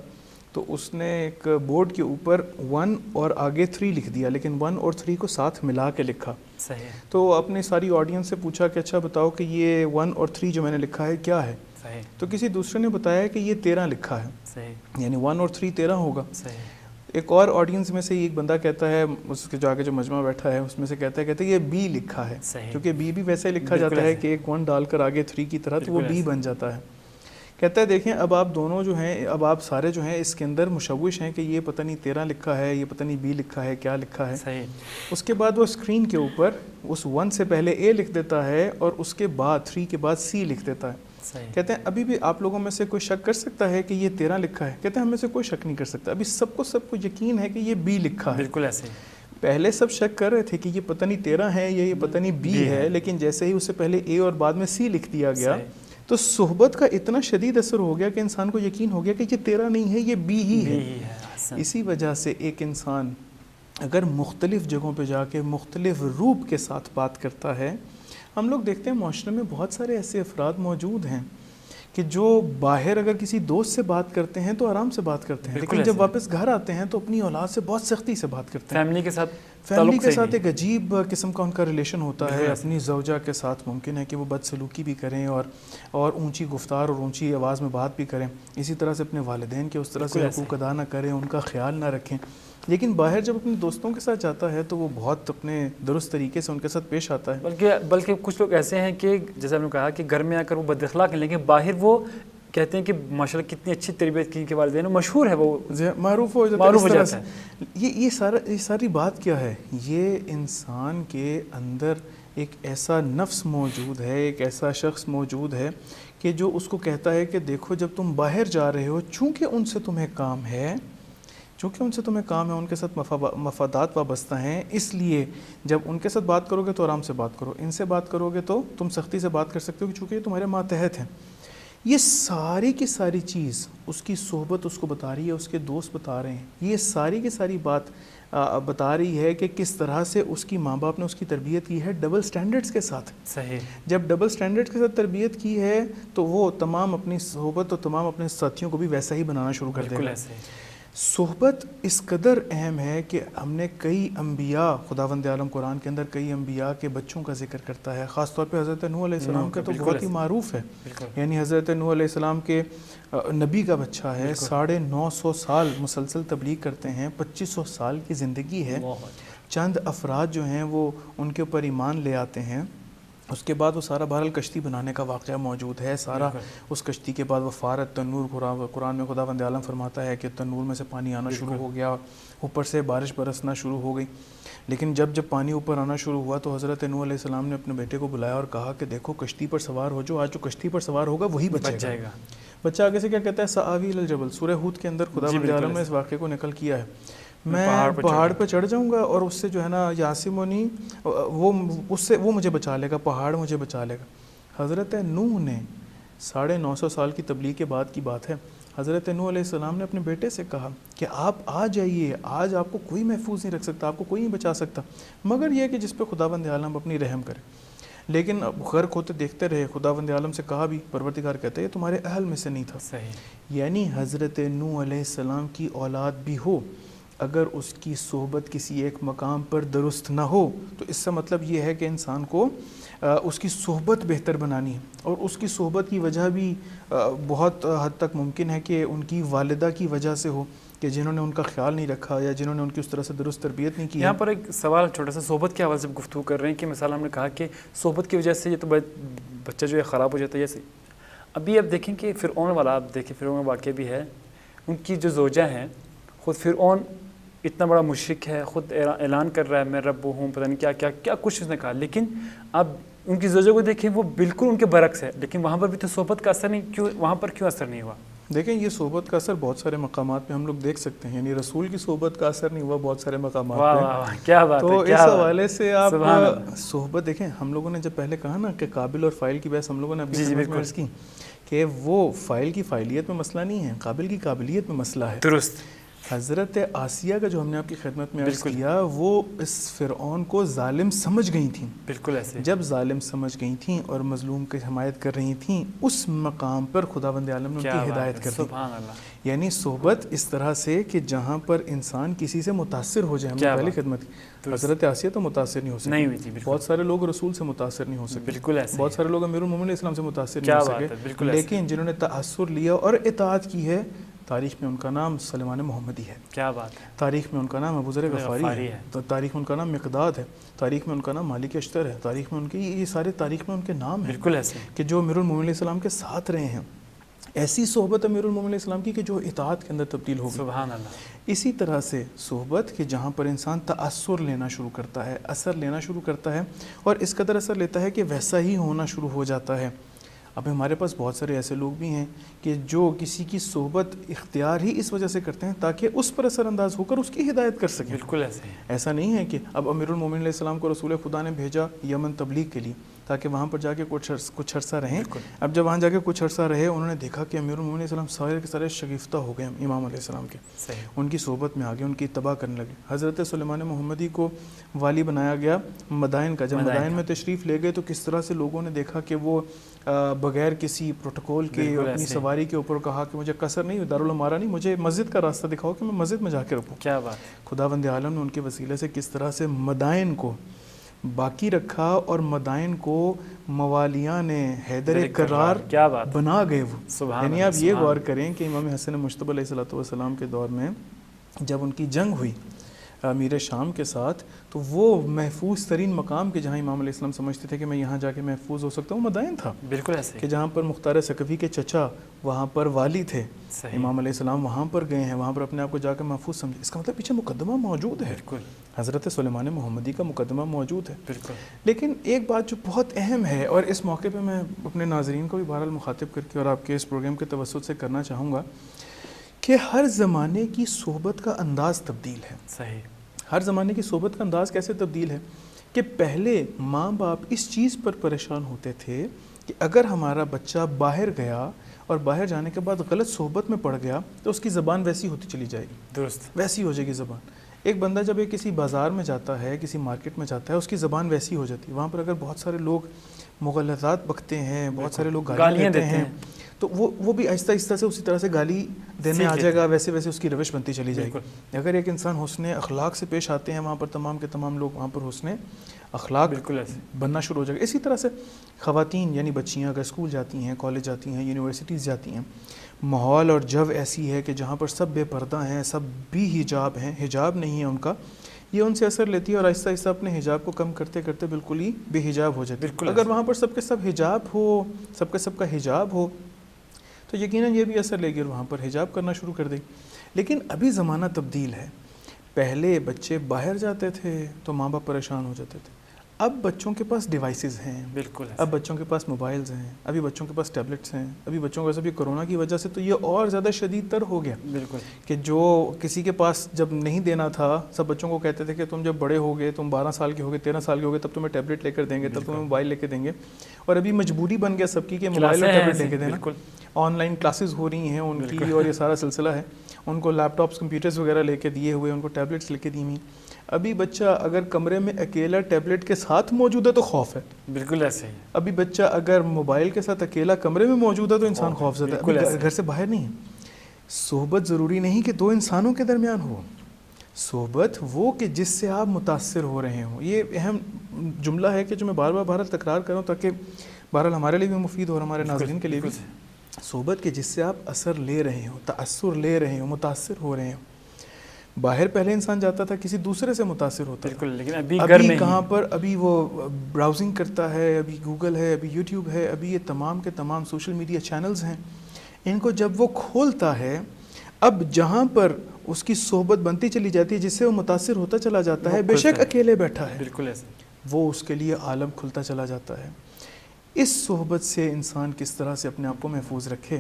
تو اس نے ایک بورڈ کے اوپر 1 اور آگے 3 لکھ دیا، لیکن 1 اور 3 کو ساتھ ملا کے لکھا. صحیح. تو اپنی ساری آڈینس سے پوچھا کہ اچھا بتاؤ کہ یہ 1 اور 3 جو میں نے لکھا ہے کیا ہے؟ صحیح. تو کسی دوسرے نے بتایا کہ یہ 13 لکھا ہے. صحیح. یعنی 1 اور 3 13 ہوگا. صحیح. ایک اور آڈینس میں سے ایک بندہ کہتا ہے، اس کے جو آگے جو مجمع بیٹھا ہے اس میں سے کہتا ہے یہ بی لکھا ہے. کیونکہ بی بھی ویسے لکھا جاتا ہے کہ ایک 1 ڈال کر آگے 3 کی طرح، تو وہ بی بن جاتا ہے. کہتا ہے دیکھیں اب آپ دونوں جو ہیں، اب آپ سارے جو ہیں اس کے اندر مشوش ہیں کہ یہ پتہ نہیں 13 لکھا ہے، یہ پتہ نہیں بی لکھا ہے، کیا لکھا ہے. صحیح. اس کے بعد وہ اسکرین کے اوپر اس 1 سے پہلے اے لکھ دیتا ہے اور اس کے بعد 3 کے بعد سی لکھ دیتا ہے. کہتے ہیں ابھی بھی آپ لوگوں میں سے کوئی شک کر سکتا ہے کہ یہ 13 لکھا ہے؟ کہتے ہیں ہم میں سے کوئی شک نہیں کر سکتا. ابھی سب کو یقین ہے کہ یہ بی لکھا ہے. بالکل ایسے. پہلے سب شک کر رہے تھے کہ یہ پتہ نہیں 13 ہے یا یہ پتہ نہیں بی ہے، لیکن جیسے ہی اس سے پہلے اے اور بعد میں سی لکھ دیا گیا تو صحبت کا اتنا شدید اثر ہو گیا کہ انسان کو یقین ہو گیا کہ یہ 13 نہیں ہے، یہ بی ہی ہے. اسی وجہ سے ایک انسان اگر مختلف جگہوں پہ جا کے مختلف روپ کے ساتھ بات کرتا ہے، ہم لوگ دیکھتے ہیں معاشرے میں بہت سارے ایسے افراد موجود ہیں کہ جو باہر اگر کسی دوست سے بات کرتے ہیں تو آرام سے بات کرتے ہیں، لیکن جب واپس گھر آتے ہیں تو اپنی اولاد سے بہت سختی سے بات کرتے ہیں. فیملی کے ساتھ ایک عجیب قسم کا ان کا ریلیشن ہوتا ہے. اپنی زوجہ کے ساتھ ممکن ہے کہ وہ بدسلوکی بھی کریں اور اونچی گفتار اور اونچی آواز میں بات بھی کریں. اسی طرح سے اپنے والدین کے اس طرح سے حقوق ادا نہ کریں، ان کا خیال نہ رکھیں. لیکن باہر جب اپنے دوستوں کے ساتھ جاتا ہے تو وہ بہت اپنے درست طریقے سے ان کے ساتھ پیش آتا ہے. بلکہ کچھ لوگ ایسے ہیں کہ جیسے ہم نے کہا کہ گھر میں آ کر وہ بد اخلاق ہیں، لیکن باہر وہ کہتے ہیں کہ ماشاءاللہ کتنی اچھی تربیت کی کے والدین، مشہور ہے، وہ معروف ہو جاتا ہے. یہ ساری بات کیا ہے؟ یہ انسان کے اندر ایک ایسا نفس موجود ہے، ایک ایسا شخص موجود ہے کہ جو اس کو کہتا ہے کہ دیکھو جب تم باہر جا رہے ہو، چونکہ ان سے تمہیں کام ہے، ان کے ساتھ مفادات وابستہ ہیں، اس لیے جب ان کے ساتھ بات کرو گے تو آرام سے بات کرو، ان سے بات کرو گے تو تم سختی سے بات کر سکتے ہو چونکہ یہ تمہارے ماتحت ہیں. یہ ساری کی ساری چیز اس کی صحبت اس کو بتا رہی ہے، اس کے دوست بتا رہے ہیں. یہ ساری کی ساری بات بتا رہی ہے کہ کس طرح سے اس کی ماں باپ نے اس کی تربیت کی ہے ڈبل سٹینڈرڈز کے ساتھ. صحیح. جب ڈبل سٹینڈرڈز کے ساتھ تربیت کی ہے تو وہ تمام اپنی صحبت اور تمام اپنے ساتھیوں کو بھی ویسا ہی بنانا شروع کر دے گا. صحبت اس قدر اہم ہے کہ ہم نے کئی انبیاء، خداوند عالم قرآن کے اندر کئی انبیاء کے بچوں کا ذکر کرتا ہے. خاص طور پہ حضرت نوح علیہ السلام کا تو بہت ہی معروف ہے. یعنی حضرت نوح علیہ السلام کے نبی کا بچہ ہے، 950 سال مسلسل تبلیغ کرتے ہیں، 2500 سال کی زندگی ہے. چند افراد جو ہیں وہ ان کے اوپر ایمان لے آتے ہیں. اس کے بعد وہ سارا بہرحال کشتی بنانے کا واقعہ موجود ہے. سارا اس کشتی کے بعد وفارت تنور، قرآن میں خداوند عالم فرماتا ہے کہ تنور میں سے پانی آنا شروع ہو گیا، اوپر سے بارش برسنا شروع ہو گئی. لیکن جب پانی اوپر آنا شروع ہوا تو حضرت نوح علیہ السلام نے اپنے بیٹے کو بلایا اور کہا کہ دیکھو کشتی پر سوار ہو جو، آج جو کشتی پر سوار ہوگا وہی بچ جائے گا. بچہ آگے سے کیا کہتا ہے؟ سآوی الی الجبل. سورہ ہود کے اندر خداوند عالم نے اس واقعے کو نقل کیا ہے. میں پہاڑ پہ چڑھ جاؤں گا اور اس سے جو ہے نا یاسمونی، وہ مجھے بچا لے گا، پہاڑ مجھے بچا لے گا. حضرت نوح نے 950 سال کی تبلیغ کے بعد کی بات ہے، حضرت نوح علیہ السلام نے اپنے بیٹے سے کہا کہ آپ آ جائیے، آج آپ کو کوئی محفوظ نہیں رکھ سکتا، آپ کو کوئی نہیں بچا سکتا مگر یہ کہ جس پہ خداوند عالم اپنی رحم کرے. لیکن غرق ہوتے دیکھتے رہے. خداوند عالم سے کہا بھی، پروردگار کہتے ہیں یہ تمہارے اہل میں سے نہیں تھا. صحیح. یعنی حضرت نوح علیہ السلام کی اولاد بھی ہو اگر اس کی صحبت کسی ایک مقام پر درست نہ ہو تو اس سے مطلب یہ ہے کہ انسان کو اس کی صحبت بہتر بنانی ہے، اور اس کی صحبت کی وجہ بھی بہت حد تک ممکن ہے کہ ان کی والدہ کی وجہ سے ہو، کہ جنہوں نے ان کا خیال نہیں رکھا یا جنہوں نے ان کی اس طرح سے درست تربیت نہیں کی۔ یہاں پر ایک سوال چھوٹا سا صحبت کے حوالے سے گفتگو کر رہے ہیں کہ مثلا ہم نے کہا کہ صحبت کی وجہ سے یہ تو بچہ جو ہے خراب ہو جاتا ہے، جیسے ابھی آپ دیکھیں کہ فرعون والا، آپ دیکھیں فرعون واقعہ بھی ہے، ان کی جو زوجہ ہیں، خود فرعون اتنا بڑا مشرک ہے، خود اعلان کر رہا ہے میں رب ہوں، پتہ نہیں کیا کیا کیا کچھ اس نے کہا، لیکن اب ان کی زوجہ کو دیکھیں وہ بالکل ان کے برعکس ہے، لیکن وہاں پر بھی تو صحبت کا اثر نہیں، کیوں وہاں پر کیوں اثر نہیں ہوا؟ دیکھیں یہ صحبت کا اثر بہت سارے مقامات پہ ہم لوگ دیکھ سکتے ہیں، یعنی رسول کی صحبت کا اثر نہیں ہوا بہت سارے مقامات پہ۔ کیا بات ہے، تو اس حوالے سے آپ صحبت دیکھیں، ہم لوگوں نے جب پہلے کہا نا کہ قابل اور فاعل کی بحث ہم لوگوں نے اپنی عرض کی کہ وہ فاعل کی فاعلیت میں مسئلہ نہیں ہے، قابل کی قابلیت میں مسئلہ ہے۔ درست۔ حضرت آسیہ کا جو ہم نے آپ کی خدمت میں عرض کیا، وہ اس فرعون کو ظالم سمجھ گئی تھیں، بالکل ایسے جب ظالم سمجھ گئی تھیں اور مظلوم کی حمایت کر رہی تھیں، اس مقام پر خداوند عالم نے ان کی ہدایت کر دی۔ سبحان اللہ۔ یعنی صحبت اس طرح سے کہ جہاں پر انسان کسی سے متاثر ہو جائے، ہم نے پہلی خدمت کی، حضرت آسیہ تو متاثر نہیں ہو سکتی، بہت سارے لوگ رسول سے متاثر نہیں ہو سکتے، بالکل ایسے، بہت سارے لوگ امیر المومنین اسلام سے متاثر نہیں ہو سکے، لیکن جنہوں نے تاثر لیا اور اطاعت کی ہے، تاریخ میں ان کا نام سلیمان محمدی ہے، کیا بات ہے، تاریخ میں ان کا نام ابو ذر غفاری ہے، تاریخ میں ان کا نام مقداد ہے، تاریخ میں ان کا نام مالک اشتر ہے، تاریخ میں ان کی یہ سارے تاریخ میں ان کے نام ہیں، بالکل ایسے کہ جو امیر المومنین السلام کے ساتھ رہے ہیں۔ ایسی صحبت امیر المومنین السلام کی کہ جو اطاعت کے اندر تبدیل ہو گئی۔ سبحان اللہ۔ اسی طرح سے صحبت کہ جہاں پر انسان تأثر لینا شروع کرتا ہے، اثر لینا شروع کرتا ہے، اور اس قدر اثر لیتا ہے کہ ویسا ہی ہونا شروع ہو جاتا ہے۔ اب ہمارے پاس بہت سارے ایسے لوگ بھی ہیں کہ جو کسی کی صحبت اختیار ہی اس وجہ سے کرتے ہیں تاکہ اس پر اثر انداز ہو کر اس کی ہدایت کر سکیں۔ بالکل ایسے ایسا نہیں ہے کہ اب امیر المومنین علیہ السلام کو رسول خدا نے بھیجا یمن تبلیغ کے لیے تاکہ وہاں پر جا کے کچھ عرصہ رہیں۔ اب جب وہاں جا کے کچھ عرصہ رہے، انہوں نے دیکھا کہ امیر المومنین علیہ السلام سارے کے سارے شگفتہ ہو گئے امام علیہ السلام کے، ان کی صحبت میں آگے، ان کی اتباع کرنے لگے۔ حضرت سلیمان محمدی کو والی بنایا گیا مدائن کا، جب مدائن میں تشریف لے گئے تو کس طرح سے لوگوں نے دیکھا کہ وہ بغیر کسی پروٹوکول کے اپنی سواری کے اوپر کہا کہ مجھے قصر نہیں، دارالعمارہ نہیں، مجھے مسجد کا راستہ دکھاؤ کہ میں مسجد میں جا کے رکوں۔ کیا بات۔ خداوند عالم نے ان کے وسیلے سے کس طرح سے مدائن کو باقی رکھا اور مدائن کو موالیان حیدر کرار بنا گئے وہ۔ یعنی آپ یہ غور کریں کہ امام حسن مجتبی علیہ السلام کے دور میں جب ان کی جنگ ہوئی امیر شام کے ساتھ، تو وہ محفوظ ترین مقام کہ جہاں امام علیہ السلام سمجھتے تھے کہ میں یہاں جا کے محفوظ ہو سکتا ہوں، مدائن تھا۔ بالکل ایسے کہ جہاں پر مختار ثقفی کے چچا وہاں پر والی تھے، امام علیہ السلام وہاں پر گئے ہیں، وہاں پر اپنے آپ کو جا کے محفوظ سمجھے۔ اس کا مطلب پیچھے مقدمہ موجود ہے، حضرت سلیمان محمدی کا مقدمہ موجود ہے۔ بالکل۔ لیکن ایک بات جو بہت اہم ہے اور اس موقع پہ میں اپنے ناظرین کو بھی بہرحال مخاطب کر کے اور آپ کے اس پروگرام کے توسط سے کرنا چاہوں گا کہ ہر زمانے کی صحبت کا انداز تبدیل ہے۔ صحیح۔ ہر زمانے کی صحبت کا انداز کیسے تبدیل ہے کہ پہلے ماں باپ اس چیز پر پریشان ہوتے تھے کہ اگر ہمارا بچہ باہر گیا اور باہر جانے کے بعد غلط صحبت میں پڑ گیا تو اس کی زبان ویسی ہوتی چلی جائے گی، درست ویسی ہو جائے گی زبان۔ ایک بندہ جب کسی بازار میں جاتا ہے، کسی مارکیٹ میں جاتا ہے، اس کی زبان ویسی ہو جاتی ہے۔ وہاں پر اگر بہت سارے لوگ مغالطات بکتے ہیں، بہت سارے لوگ گالیاں دیتے ہیں، تو وہ بھی آہستہ آہستہ سے اسی طرح سے گالی دینے آ جائے گا، ویسے ویسے اس کی روش بنتی چلی جائے گی۔ اگر ایک انسان حسن اخلاق سے پیش آتے ہیں، وہاں پر تمام کے تمام لوگ وہاں پر حسن اخلاق بننا شروع ہو جائے گا۔ اسی طرح سے خواتین یعنی بچیاں اگر اسکول جاتی ہیں، کالج جاتی ہیں، یونیورسٹیز جاتی ہیں، ماحول اور جو ایسی ہے کہ جہاں پر سب بے پردہ ہیں، سب بھی حجاب ہیں، حجاب نہیں ہے ان کا، یہ ان سے اثر لیتی ہے اور آہستہ آہستہ اپنے حجاب کو کم کرتے کرتے بالکل ہی بے حجاب ہو جاتی ہے۔ اگر وہاں پر سب کے سب حجاب ہو، سب کے سب کا حجاب ہو تو یقیناً یہ بھی اثر لے گی اور وہاں پر حجاب کرنا شروع کر دے گی۔ لیکن ابھی زمانہ تبدیل ہے، پہلے بچے باہر جاتے تھے تو ماں باپ پریشان ہو جاتے تھے، اب بچوں کے پاس ڈیوائسز ہیں، بالکل اب بچوں کے پاس موبائلز ہیں، ابھی بچوں کے پاس ٹیبلٹس ہیں، ابھی بچوں کے پاس ابھی کرونا کی وجہ سے تو یہ اور زیادہ شدید تر ہو گیا، بالکل کہ جو کسی کے پاس جب نہیں دینا تھا سب بچوں کو کہتے تھے کہ تم جب بڑے ہوگے، تم 12 سال کے ہوگے، 13 سال کے ہوگے، تب تمہیں ٹیبلٹ لے کر دیں گے، تب تمہیں موبائل لے کے دیں گے، اور ابھی مجبوری بن گیا سب کی کہ موبائل اور ٹیبلٹ لے کے دینا۔ آن لائن کلاسز ہو رہی ہیں ان کی اور یہ سارا سلسلہ ہے، ان کو لیپ ٹاپس کمپیوٹرز وغیرہ لے کے دیے ہوئے، ان کو ٹیبلٹس لے کے دی ہوئی۔ ابھی بچہ اگر کمرے میں اکیلا ٹیبلٹ کے ساتھ موجود ہے تو خوف ہے، بالکل ایسے ہی۔ ابھی بچہ اگر موبائل کے ساتھ اکیلا کمرے میں موجود ہے تو انسان خوف زدہ ہے، گھر سے باہر نہیں ہے۔ صحبت ضروری نہیں کہ دو انسانوں کے درمیان ہو، صحبت وہ کہ جس سے آپ متاثر ہو رہے ہوں. یہ اہم جملہ ہے کہ جو میں بار بار تکرار کروں تاکہ بہرحال ہمارے لیے بھی مفید ہو اور ہمارے ناظرین کے لیے بھی. صحبت کے جس سے آپ اثر لے رہے ہوں, تأثر لے رہے ہوں, متاثر ہو رہے ہوں. باہر پہلے انسان جاتا تھا کسی دوسرے سے متاثر ہوتا تھا, لیکن ابھی کہاں پر, ابھی وہ براؤزنگ کرتا ہے, ابھی گوگل ہے, ابھی یوٹیوب ہے, ابھی یہ تمام کے تمام سوشل میڈیا چینلز ہیں. ان کو جب وہ کھولتا ہے, اب جہاں پر اس کی صحبت بنتی چلی جاتی ہے جس سے وہ متاثر ہوتا چلا جاتا ہے, بے شک اکیلے بیٹھا ہے, بالکل ایسے وہ اس کے لیے عالم کھلتا چلا جاتا ہے. اس صحبت سے انسان کس طرح سے اپنے آپ کو محفوظ رکھے,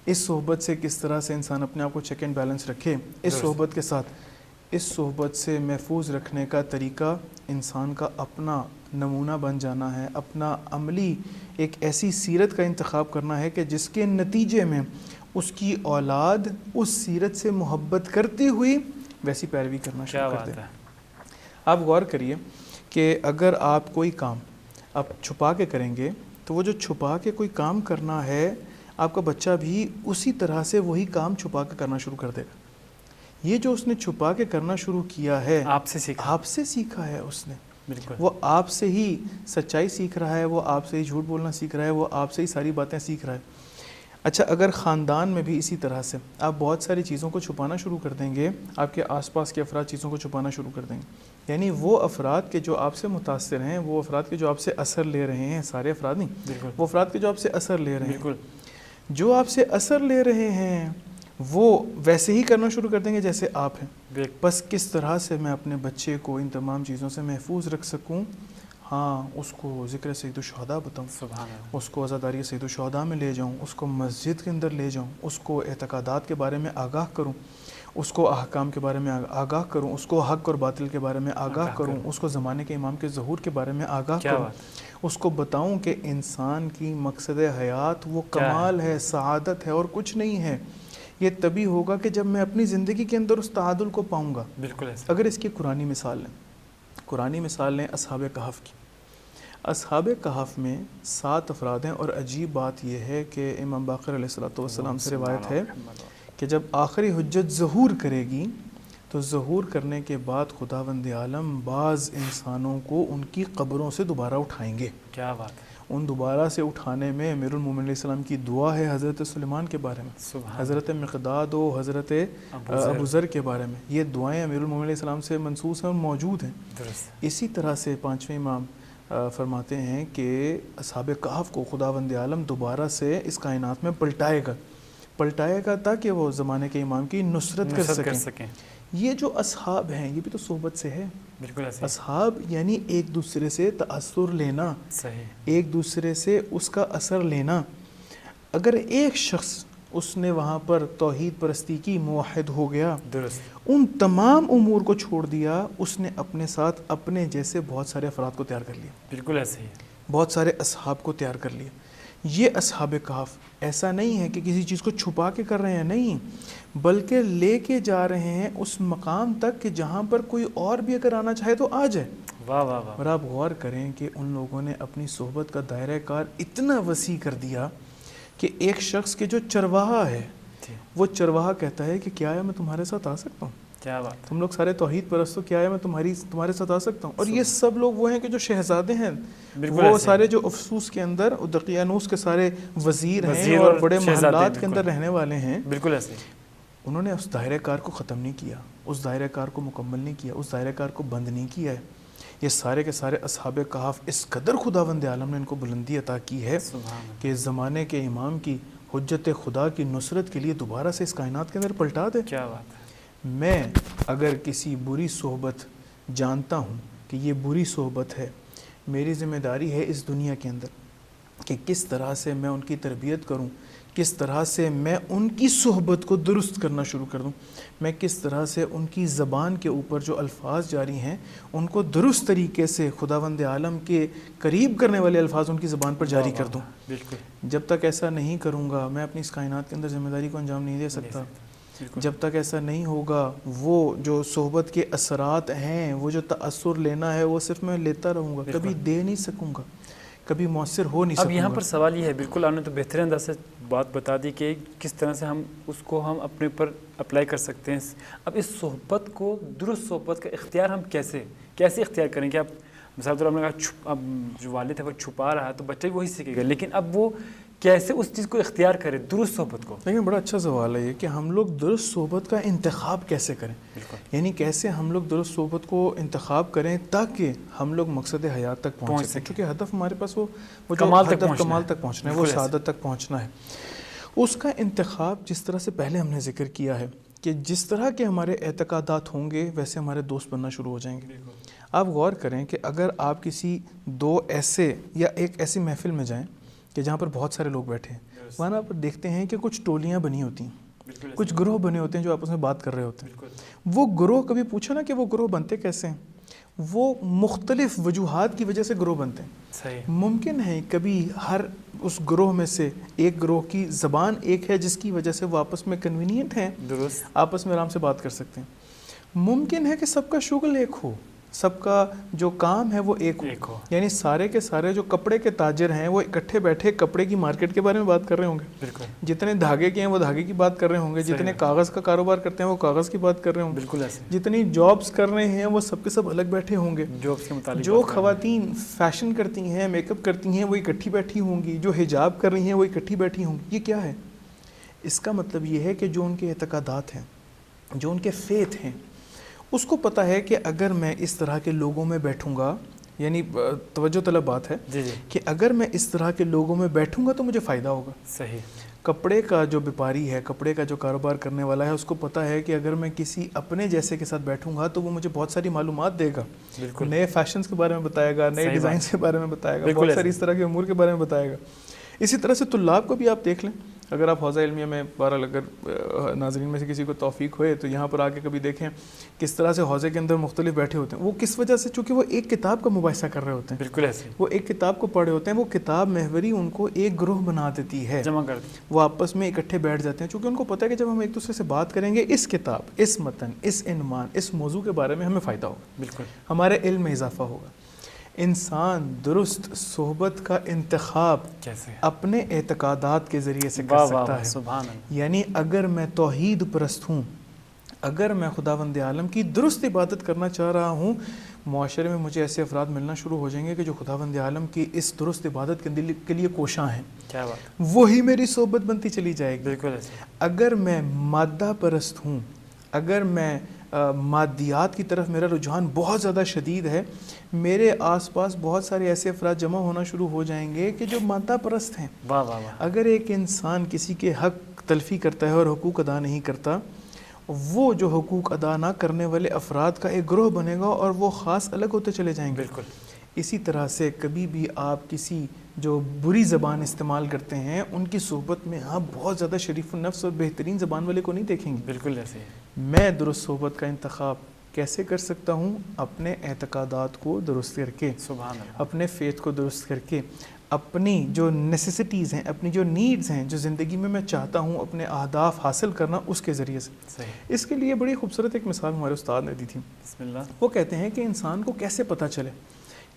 اس صحبت سے کس طرح سے انسان اپنے آپ کو چیک اینڈ بیلنس رکھے, اس صحبت کے ساتھ, اس صحبت سے محفوظ رکھنے کا طریقہ انسان کا اپنا نمونہ بن جانا ہے, اپنا عملی ایک ایسی سیرت کا انتخاب کرنا ہے کہ جس کے نتیجے میں اس کی اولاد اس سیرت سے محبت کرتی ہوئی ویسی پیروی کرنا شروع کر دے. آپ غور کریے کہ اگر آپ کوئی کام آپ چھپا کے کریں گے تو وہ جو چھپا کے کوئی کام کرنا ہے, آپ کا بچہ بھی اسی طرح سے وہی کام چھپا کے کرنا شروع کر دے گا. یہ جو اس نے چھپا کے کرنا شروع کیا ہے آپ سے سیکھا ہے اس نے, وہ آپ سے ہی سچائی سیکھ رہا ہے, وہ آپ سے ہی جھوٹ بولنا سیکھ رہا ہے, وہ آپ سے ہی ساری باتیں سیکھ رہا ہے. اچھا, اگر خاندان میں بھی اسی طرح سے آپ بہت ساری چیزوں کو چھپانا شروع کر دیں گے, آپ کے آس پاس کے افراد چیزوں کو چھپانا شروع کر دیں گے, یعنی وہ افراد کے جو آپ سے متاثر ہیں, وہ افراد کے جو آپ سے اثر لے رہے ہیں, سارے افراد نہیں, وہ افراد کے جو آپ سے اثر لے رہے ہیں, جو آپ سے اثر لے رہے ہیں وہ ویسے ہی کرنا شروع کر دیں گے جیسے آپ ہیں. بس کس طرح سے میں اپنے بچے کو ان تمام چیزوں سے محفوظ رکھ سکوں, ہاں اس کو ذکر سید الشہداء بتاؤں, اس کو عزاداری سید الشہداء میں لے جاؤں, اس کو مسجد کے اندر لے جاؤں, اس کو اعتقادات کے بارے میں آگاہ کروں, اس کو احکام کے بارے میں آگاہ کروں, اس کو حق اور باطل کے بارے میں آگاہ کروں, اس کو زمانے کے امام کے ظہور کے بارے میں آگاہ کروں, اس کو بتاؤں کہ انسان کی مقصد حیات وہ کمال ہے, سعادت ہے اور کچھ نہیں ہے. یہ تبھی ہوگا کہ جب میں اپنی زندگی کے اندر اس تعادل کو پاؤں گا. اگر اس کی قرآنی مثال لیں اصحاب کہف کی. اصحاب کہف میں 7 افراد ہیں, اور عجیب بات یہ ہے کہ امام باقر علیہ السلام سے روایت ہے کہ جب آخری حجت ظہور کرے گی تو ظہور کرنے کے بعد خداوند عالم بعض انسانوں کو ان کی قبروں سے دوبارہ اٹھائیں گے. کیا بات ہے. ان دوبارہ سے اٹھانے میں امیر المومنین علیہ السلام کی دعا ہے حضرت سلیمان کے بارے میں, حضرت مقداد و حضرت ابو ذر کے بارے میں. یہ دعائیں امیر المومنین علیہ السلام سے منسوس ہیں اور موجود ہیں. اسی طرح سے 5ویں امام فرماتے ہیں کہ اصحاب کہف کو خداوند عالم دوبارہ سے اس کائنات میں پلٹائے گا تاکہ وہ زمانے کے امام کی نصرت کر سکیں. یہ جو اصحاب ہیں یہ بھی تو صحبت سے ہے. اصحاب یعنی ایک دوسرے سے تأثر لینا, ایک دوسرے سے اس کا اثر لینا. اگر ایک شخص اس نے وہاں پر توحید پرستی کی, موحد ہو گیا, ان تمام امور کو چھوڑ دیا, اس نے اپنے ساتھ اپنے جیسے بہت سارے افراد کو تیار کر لیا. بالکل ایسے ہی, بہت سارے اصحاب کو تیار کر لیا. یہ اصحاب کہف ایسا نہیں ہے کہ کسی چیز کو چھپا کے کر رہے ہیں, نہیں, بلکہ لے کے جا رہے ہیں اس مقام تک کہ جہاں پر کوئی اور بھی اگر آنا چاہے تو آ جائے. اور آپ غور کریں کہ ان لوگوں نے اپنی صحبت کا دائرہ کار اتنا وسیع کر دیا کہ ایک شخص کے جو چرواہا ہے وہ چرواہا کہتا ہے کہ کیا ہے میں تمہارے ساتھ آ سکتا ہوں, کیا بات, تم لوگ سارے توحید پرست ہو, کیا ہے میں تمہارے ساتھ آ سکتا ہوں. اور یہ سب لوگ وہ ہیں کہ جو شہزادے ہیں, وہ سارے جو افسوس کے اندر دقیانوس کے سارے وزیر ہیں اور بڑے محلات کے اندر رہنے والے ہیں. بالکل ایسے انہوں نے اس دائرہ کار کو ختم نہیں کیا, اس دائرہ کار کو مکمل نہیں کیا, اس دائرہ کار کو بند نہیں کیا ہے. یہ سارے کے سارے اصحاب کہف اس قدر خداوند عالم نے ان کو بلندی عطا کی ہے کہ زمانے کے امام کی حجت خدا کی نصرت کے لیے دوبارہ سے اس کائنات کے اندر پلٹا دے. کیا بات ہے. میں اگر کسی بری صحبت جانتا ہوں کہ یہ بری صحبت ہے, میری ذمہ داری ہے اس دنیا کے اندر کہ کس طرح سے میں ان کی تربیت کروں, کس طرح سے میں ان کی صحبت کو درست کرنا شروع کر دوں, میں کس طرح سے ان کی زبان کے اوپر جو الفاظ جاری ہیں ان کو درست طریقے سے خداوند عالم کے قریب کرنے والے الفاظ ان کی زبان پر جاری کر دوں. جب تک ایسا نہیں کروں گا میں اپنی اس کائنات کے اندر ذمہ داری کو انجام نہیں دے سکتا. جب تک ایسا نہیں ہوگا وہ جو صحبت کے اثرات ہیں, وہ جو تأثر لینا ہے, وہ صرف میں لیتا رہوں گا, کبھی دے نہیں سکوں گا, کبھی مؤثر ہو نہیں سکوں گا۔ اب یہاں پر سوال یہ ہے، بالکل آپ نے تو بہترین انداز سے بات بتا دی کہ کس طرح سے ہم اس کو ہم اپنے اوپر اپلائی کر سکتے ہیں۔ اب اس صحبت کو، درست صحبت کا اختیار ہم کیسے اختیار کریں کہ اب مثال طور پر اب جو والد ہے وہ چھپا رہا ہے تو بچہ بھی وہی سیکھے گا، لیکن اب وہ کیسے اس چیز کو اختیار کرے، درست صحبت کو؟ لیکن بڑا اچھا سوال ہے یہ کہ ہم لوگ درست صحبت کا انتخاب کیسے کریں، یعنی کیسے ہم لوگ درست صحبت کو انتخاب کریں تاکہ ہم لوگ مقصد حیات تک پہنچ سکیں، کیونکہ ہدف ہمارے پاس وہ جو کمال تک پہنچنا ہے، وہ سعادت تک پہنچنا ہے۔ اس کا انتخاب جس طرح سے پہلے ہم نے ذکر کیا ہے کہ جس طرح کے ہمارے اعتقادات ہوں گے ویسے ہمارے دوست بننا شروع ہو جائیں گے۔ آپ غور کریں کہ اگر آپ کسی دو ایسے یا ایک ایسی محفل میں جائیں کہ جہاں پر بہت سارے لوگ بیٹھے ہیں، وہاں پر دیکھتے ہیں کہ کچھ ٹولیاں بنی ہوتی ہیں، کچھ گروہ بنے ہوتے ہیں جو آپس میں بات کر رہے ہوتے ہیں۔ وہ گروہ کبھی پوچھو نا کہ وہ گروہ بنتے کیسے ہیں؟ وہ مختلف وجوہات کی وجہ سے گروہ بنتے ہیں۔ صحیح ممکن ہے کبھی ہر اس گروہ میں سے ایک گروہ کی زبان ایک ہے جس کی وجہ سے وہ آپس میں کنوینینٹ ہیں، درست، آپس میں آرام سے بات کر سکتے ہیں۔ ممکن ہے کہ سب کا شغل ایک ہو، سب کا جو کام ہے وہ ایک ہو، یعنی سارے کے سارے جو کپڑے کے تاجر ہیں وہ اکٹھے بیٹھے کپڑے کی مارکیٹ کے بارے میں بات کر رہے ہوں گے، جتنے دھاگے کے ہیں وہ دھاگے کی بات کر رہے ہوں گے، جتنے کاغذ کا کاروبار کرتے ہیں وہ کاغذ کی بات کر رہے ہوں گے، بالکل ایسے جتنی جابس کر رہے ہیں وہ سب کے سب الگ بیٹھے ہوں گے، جابس کے متعلق جو خواتین فیشن کرتی ہیں، میک اپ کرتی ہیں، وہ اکٹھی بیٹھی ہوں گی، جو حجاب کر رہی ہیں وہ اکٹھی بیٹھی ہوں گی۔ یہ کیا ہے؟ اس کا مطلب یہ ہے کہ جو ان کے اعتقادات ہیں، جو ان کے فیتھ ہیں، اس کو پتہ ہے کہ اگر میں اس طرح کے لوگوں میں بیٹھوں گا، یعنی توجہ طلب بات ہے کہ اگر میں اس طرح کے لوگوں میں بیٹھوں گا تو مجھے فائدہ ہوگا۔ صحیح۔ کپڑے کا جو بیپاری ہے، کپڑے کا جو کاروبار کرنے والا ہے، اس کو پتہ ہے کہ اگر میں کسی اپنے جیسے کے ساتھ بیٹھوں گا تو وہ مجھے بہت ساری معلومات دے گا، نئے فیشنز کے بارے میں بتائے گا، نئے ڈیزائنز کے بارے میں بتائے گا، بہت ساری اس طرح کے امور کے بارے میں بتائے گا۔ اسی طرح سے طلاب کو بھی آپ دیکھ لیں، اگر آپ حوزہ علمیہ میں بہرحال اگر ناظرین میں سے کسی کو توفیق ہوئے تو یہاں پر آ کے کبھی دیکھیں کس طرح سے حوزے کے اندر مختلف بیٹھے ہوتے ہیں۔ وہ کس وجہ سے؟ چونکہ وہ ایک کتاب کا مباحثہ کر رہے ہوتے ہیں، بالکل ایسے وہ ایک کتاب کو پڑھے ہوتے ہیں، وہ کتاب محوری ان کو ایک گروہ بنا دیتی ہے، جمع کر دی، وہ آپس میں اکٹھے بیٹھ جاتے ہیں، چونکہ ان کو پتہ ہے کہ جب ہم ایک دوسرے سے بات کریں گے اس کتاب، اس متن، اس عنوان، اس موضوع کے بارے میں ہمیں فائدہ ہوگا، بالکل ہمارے علم میں اضافہ ہوگا۔ انسان درست صحبت کا انتخاب کیسے اپنے اعتقادات کے ذریعے سے کر سکتا ہے۔ سبحان اللہ۔ یعنی اگر میں توحید پرست ہوں، اگر میں خداوند عالم کی درست عبادت کرنا چاہ رہا ہوں، معاشرے میں مجھے ایسے افراد ملنا شروع ہو جائیں گے کہ جو خداوند عالم کی اس درست عبادت کے لیے کوشاں ہیں، کیا بات، وہی میری صحبت بنتی چلی جائے گی۔ بالکل ایسے۔ اگر میں مادہ پرست ہوں، اگر میں مادیات کی طرف میرا رجحان بہت زیادہ شدید ہے، میرے آس پاس بہت سارے ایسے افراد جمع ہونا شروع ہو جائیں گے کہ جو مادہ پرست ہیں۔ واہ واہ واہ۔ اگر ایک انسان کسی کے حق تلفی کرتا ہے اور حقوق ادا نہیں کرتا، وہ جو حقوق ادا نہ کرنے والے افراد کا ایک گروہ بنے گا اور وہ خاص الگ ہوتے چلے جائیں گے۔ بالکل اسی طرح سے کبھی بھی آپ کسی جو بری زبان استعمال کرتے ہیں ان کی صحبت میں آپ بہت زیادہ شریف النفس اور بہترین زبان والے کو نہیں دیکھیں گے۔ بالکل ایسے۔ میں درست صحبت کا انتخاب کیسے کر سکتا ہوں؟ اپنے اعتقادات کو درست کر کے، سبحان اللہ، اپنے فیتھ کو درست کر کے، اپنی جو نیسیسٹیز ہیں، اپنی جو نیڈز ہیں، جو زندگی میں چاہتا ہوں اپنے اہداف حاصل کرنا، اس کے ذریعے سے۔ صحیح۔ اس کے لیے بڑی خوبصورت ایک مثال ہمارے استاد نے دی تھی۔ بسم اللہ۔ وہ کہتے ہیں کہ انسان کو کیسے پتہ چلے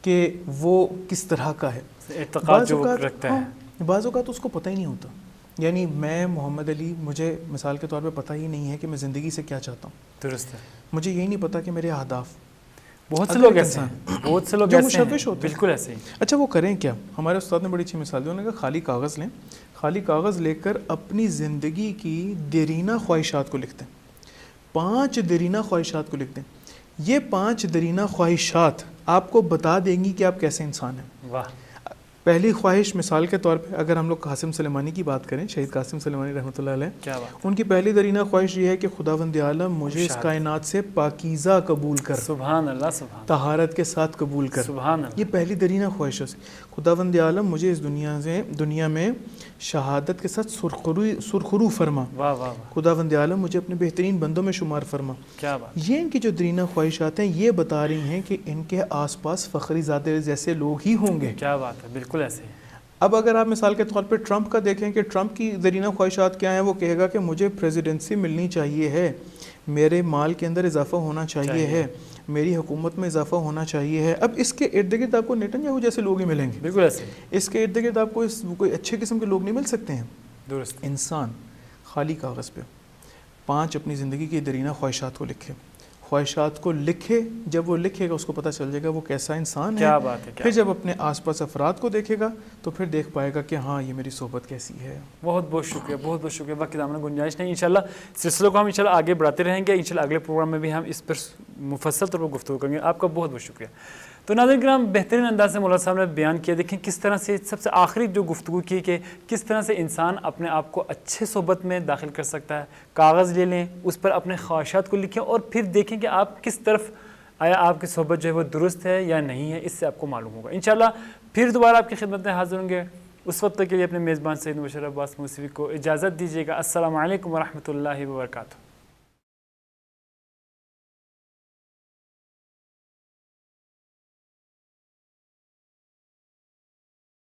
کہ وہ کس طرح کا ہے؟ اعتقاد جو رکھتا ہے، بعض اوقات اس کو پتہ ہی نہیں ہوتا۔ یعنی میں محمد علی، مجھے مثال کے طور پہ پتہ ہی نہیں ہے کہ میں زندگی سے کیا چاہتا ہوں، درست ہے، مجھے یہی نہیں پتا کہ میرے اہداف۔ بہت سے لوگ ایسے ہیں، بہت سے لوگ جو ایسے ہیں، مشوش ہوتے ہیں، بالکل ایسے ہی۔ اچھا وہ کریں کیا؟ ہمارے استاد نے بڑی اچھی مثال دی، انہوں نے کہا خالی کاغذ لیں، خالی کاغذ لے کر اپنی زندگی کی دیرینہ خواہشات کو لکھ دیں، 5 دیرینہ خواہشات کو لکھ دیں۔ یہ 5 دیرینہ خواہشات آپ کو بتا دیں گی کہ آپ کیسے انسان ہیں۔ واہ۔ پہلی خواہش مثال کے طور پہ اگر ہم لوگ قاسم سلیمانی کی بات کریں، شہید قاسم سلیمانی رحمۃ اللہ علیہ، کیا بات، ان کی پہلی درینہ خواہش یہ ہے کہ خداوند عالم مجھے اس کائنات سے پاکیزہ قبول کر، سبحان اللہ، سبحان طہارت کے ساتھ قبول کر، سبحان اللہ۔ یہ پہلی درینہ خواہش ہے۔ خداوند عالم مجھے اس دنیا میں شہادت کے ساتھ سرخرو فرما، واہ واہ واہ، خداوند عالم مجھے اپنے بہترین بندوں میں شمار فرما۔ کیا بات، یہ ان کی جو درینہ خواہشات ہیں یہ بتا رہی ہیں کہ ان کے آس پاس فخری زادے جیسے لوگ ہی ہوں گے۔ کیا بات ہے، بالکل ایسے ہی۔ اب اگر آپ مثال کے طور پہ ٹرمپ کا دیکھیں کہ ٹرمپ کی درینہ خواہشات کیا ہیں، وہ کہے گا کہ مجھے پریزیڈنسی ملنی چاہیے ہے، میرے مال کے اندر اضافہ ہونا چاہیے ہے، میری حکومت میں اضافہ ہونا چاہیے ہے. اب اس کے ارد گرد آپ کو نیتن یاہو جیسے لوگ ہی ملیں گے, بالکل ایسے, اس کے ارد گرد آپ کو کوئی اچھے قسم کے لوگ نہیں مل سکتے ہیں. درست. انسان خالی کاغذ پہ 5 اپنی زندگی کی درینہ خواہشات کو لکھے, خواہشات کو لکھے, جب وہ لکھے گا اس کو پتہ چل جائے گا وہ کیسا انسان ہے. کیا بات ہے. پھر جب اپنے آس پاس افراد کو دیکھے گا تو پھر دیکھ پائے گا کہ ہاں یہ میری صحبت کیسی ہے. بہت بہت شکریہ, بہت بہت شکریہ. وقت دامن گنجائش نہیں, انشاءاللہ سلسلوں کو ہم انشاءاللہ آگے بڑھاتے رہیں گے. انشاءاللہ اگلے پروگرام میں بھی ہم اس پر مفصل طور پر گفتگو کریں گے. آپ کا بہت بہت شکریہ. تو ناظرین کرام, بہترین انداز سے مولانا صاحب نے بیان کیا. دیکھیں کس طرح سے سب سے آخری جو گفتگو کی کہ کس طرح سے انسان اپنے آپ کو اچھے صحبت میں داخل کر سکتا ہے. کاغذ لے لیں, اس پر اپنے خواہشات کو لکھیں اور پھر دیکھیں کہ آپ کس طرف, آیا آپ کی صحبت جو ہے وہ درست ہے یا نہیں ہے, اس سے آپ کو معلوم ہوگا. انشاءاللہ پھر دوبارہ آپ کی خدمت میں حاضر ہوں گے. اس وقت تک کے لیے اپنے میزبان سید مبشر عباس موسوی کو اجازت دیجیے گا. السلام علیکم ورحمۃ اللہ وبرکاتہ.